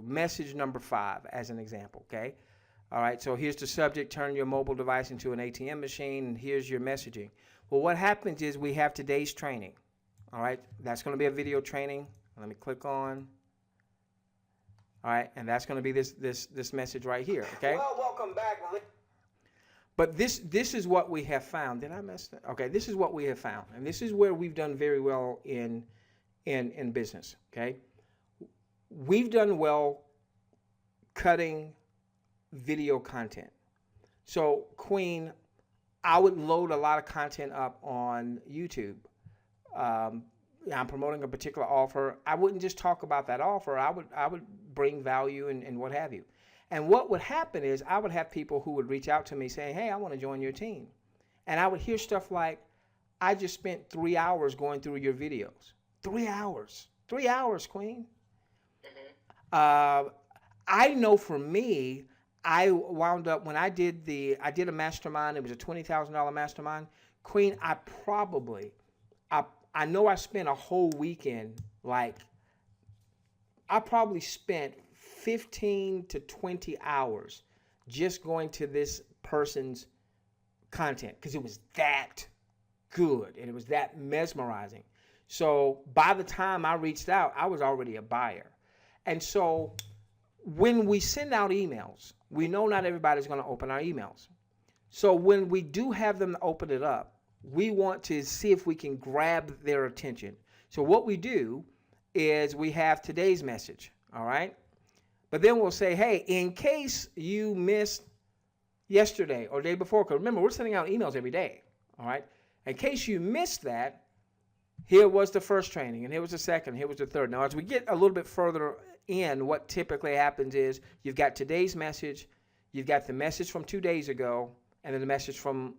S2: message number 5 as an example, okay? All right, so here's the subject, turn your mobile device into an ATM machine, and here's your messaging. Well, what happens is we have today's training, all right? That's going to be a video training. Let me click on. All right, and that's going to be this message right here, okay?
S3: Well, welcome back.
S2: But this is what we have found. Did I mess that? Okay, this is what we have found, and this is where we've done very well in business, okay? We've done well cutting video content. So, Queen, I would load a lot of content up on YouTube. I'm promoting a particular offer. I wouldn't just talk about that offer. I would bring value and what have you. And what would happen is I would have people who would reach out to me saying, hey, I want to join your team. And I would hear stuff like, I just spent 3 hours going through your videos. 3 hours. 3 hours, Queen. I know for me, I wound up, when I did a mastermind, it was a $20,000 mastermind. Queen, I know I spent a whole weekend, I probably spent 15 to 20 hours just going to this person's content because it was that good and it was that mesmerizing. So by the time I reached out, I was already a buyer. And so when we send out emails, we know not everybody's going to open our emails. So when we do have them open it up, we want to see if we can grab their attention. So what we do is we have today's message, all right? But then we'll say, hey, in case you missed yesterday or day before, because remember, we're sending out emails every day, all right? In case you missed that, here was the first training, and here was the second, here was the third. Now, as we get a little bit further in, what typically happens is you've got today's message, you've got the message from 2 days ago, and then the message from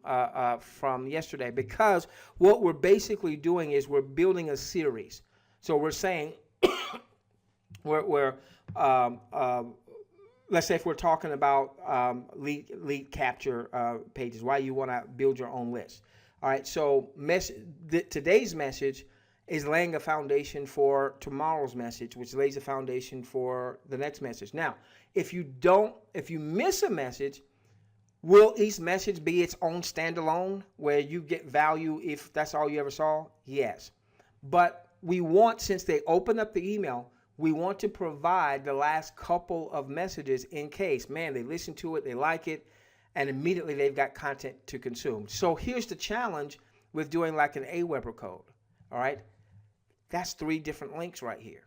S2: yesterday. Because what we're basically doing is we're building a series. So we're saying we're let's say if we're talking about lead capture pages, why you want to build your own list. All right, so today's message is laying a foundation for tomorrow's message, which lays a foundation for the next message. Now, if you miss a message, will each message be its own standalone where you get value if that's all you ever saw? Yes. But we want, since they open up the email, we want to provide the last couple of messages in case, man, they listen to it, they like it, and immediately they've got content to consume. So here's the challenge with doing like an Aweber code. All right. That's 3 different links right here.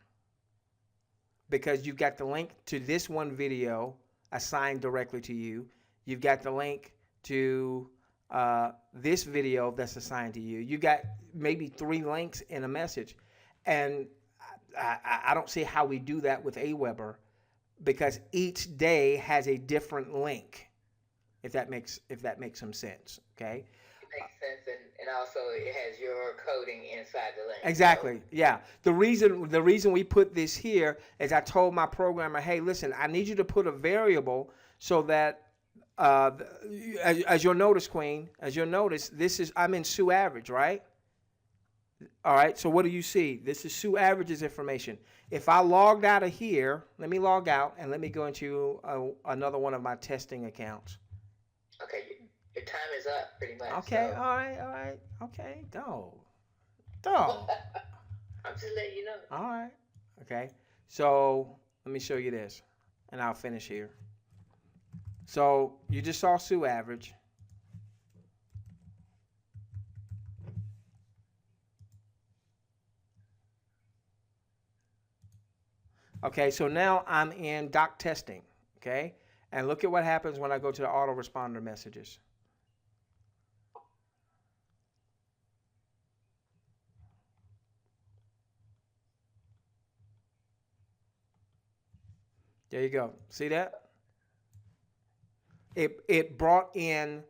S2: Because you've got the link to this one video assigned directly to you. You've got the link to this video that's assigned to you. You got maybe 3 links in a message. And I don't see how we do that with Aweber, because each day has a different link. If that makes some sense, okay?
S1: It makes sense, and also it has your coding inside the link.
S2: Exactly. So. Yeah. The reason we put this here is I told my programmer, hey, listen, I need you to put a variable so that as you'll notice, Queen, I'm in Sue Average, right? All right. So what do you see? This is Sue Average's information. If I logged out of here, let me log out and let me go into another one of my testing accounts.
S1: Okay, your time is up pretty much.
S2: Okay, so. All right. Okay, go. I'm
S1: just letting you know.
S2: All right. Okay, so let me show you this, and I'll finish here. So you just saw Sue Average. Okay, so now I'm in doc testing, okay? And look at what happens when I go to the autoresponder messages. There you go. See that? It brought in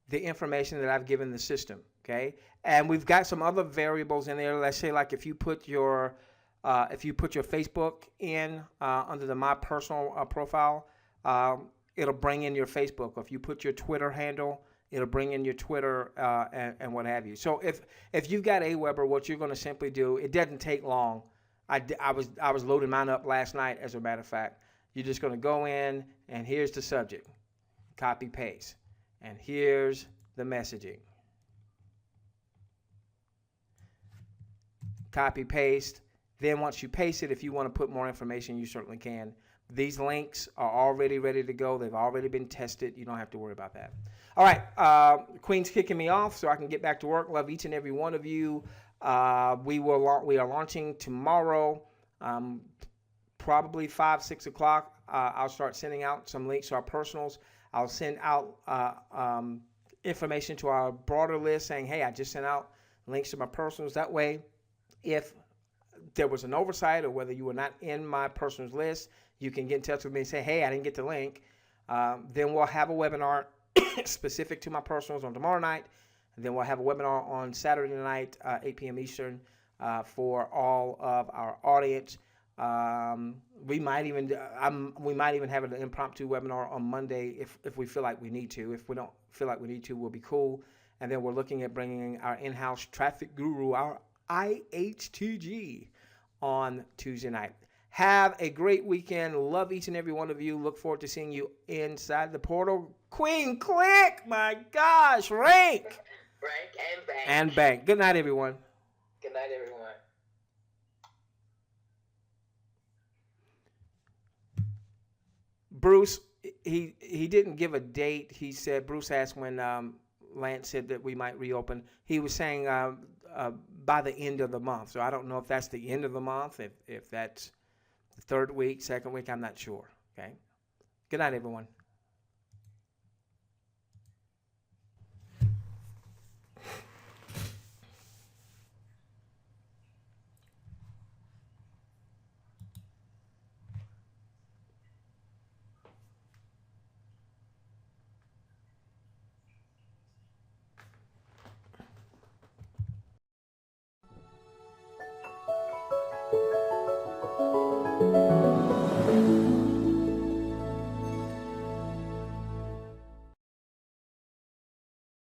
S2: the information that I've given the system, okay? And we've got some other variables in there. Let's say like if you put your Facebook in under the My Personal profile, it'll bring in your Facebook. Or if you put your Twitter handle, it'll bring in your Twitter and what have you. So if you've got Aweber, what you're going to simply do, it doesn't take long. I was loading mine up last night, as a matter of fact. You're just going to go in, and here's the subject. Copy, paste. And here's the messaging. Copy, paste. Then once you paste it, if you want to put more information, you certainly can. These links are already ready to go. They've already been tested. You don't have to worry about that. All right, Queen's kicking me off so I can get back to work. Love each and every one of you. We are launching tomorrow, probably 5, 6 o'clock. I'll start sending out some links to our personals. I'll send out information to our broader list saying, hey, I just sent out links to my personals. That way, if there was an oversight or whether you were not in my personals list, you can get in touch with me and say, hey, I didn't get the link. Then we'll have a webinar specific to my personals on tomorrow night. And then we'll have a webinar on Saturday night, 8 p.m. Eastern, for all of our audience. We might even have an impromptu webinar on Monday if we feel like we need to. If we don't feel like we need to, we'll be cool. And then we're looking at bringing our in-house traffic guru, our IHTG, on Tuesday night. Have a great weekend. Love each and every one of you. Look forward to seeing you inside the portal. Queen, click! My gosh, rank!
S1: Rank and bank.
S2: And bank. Good night, everyone.
S1: Good night, everyone.
S2: Bruce, he didn't give a date. He said, Bruce asked when Lance said that we might reopen. He was saying by the end of the month. So I don't know if that's the end of the month, if that's the third week, second week, I'm not sure. Okay. Good night, everyone.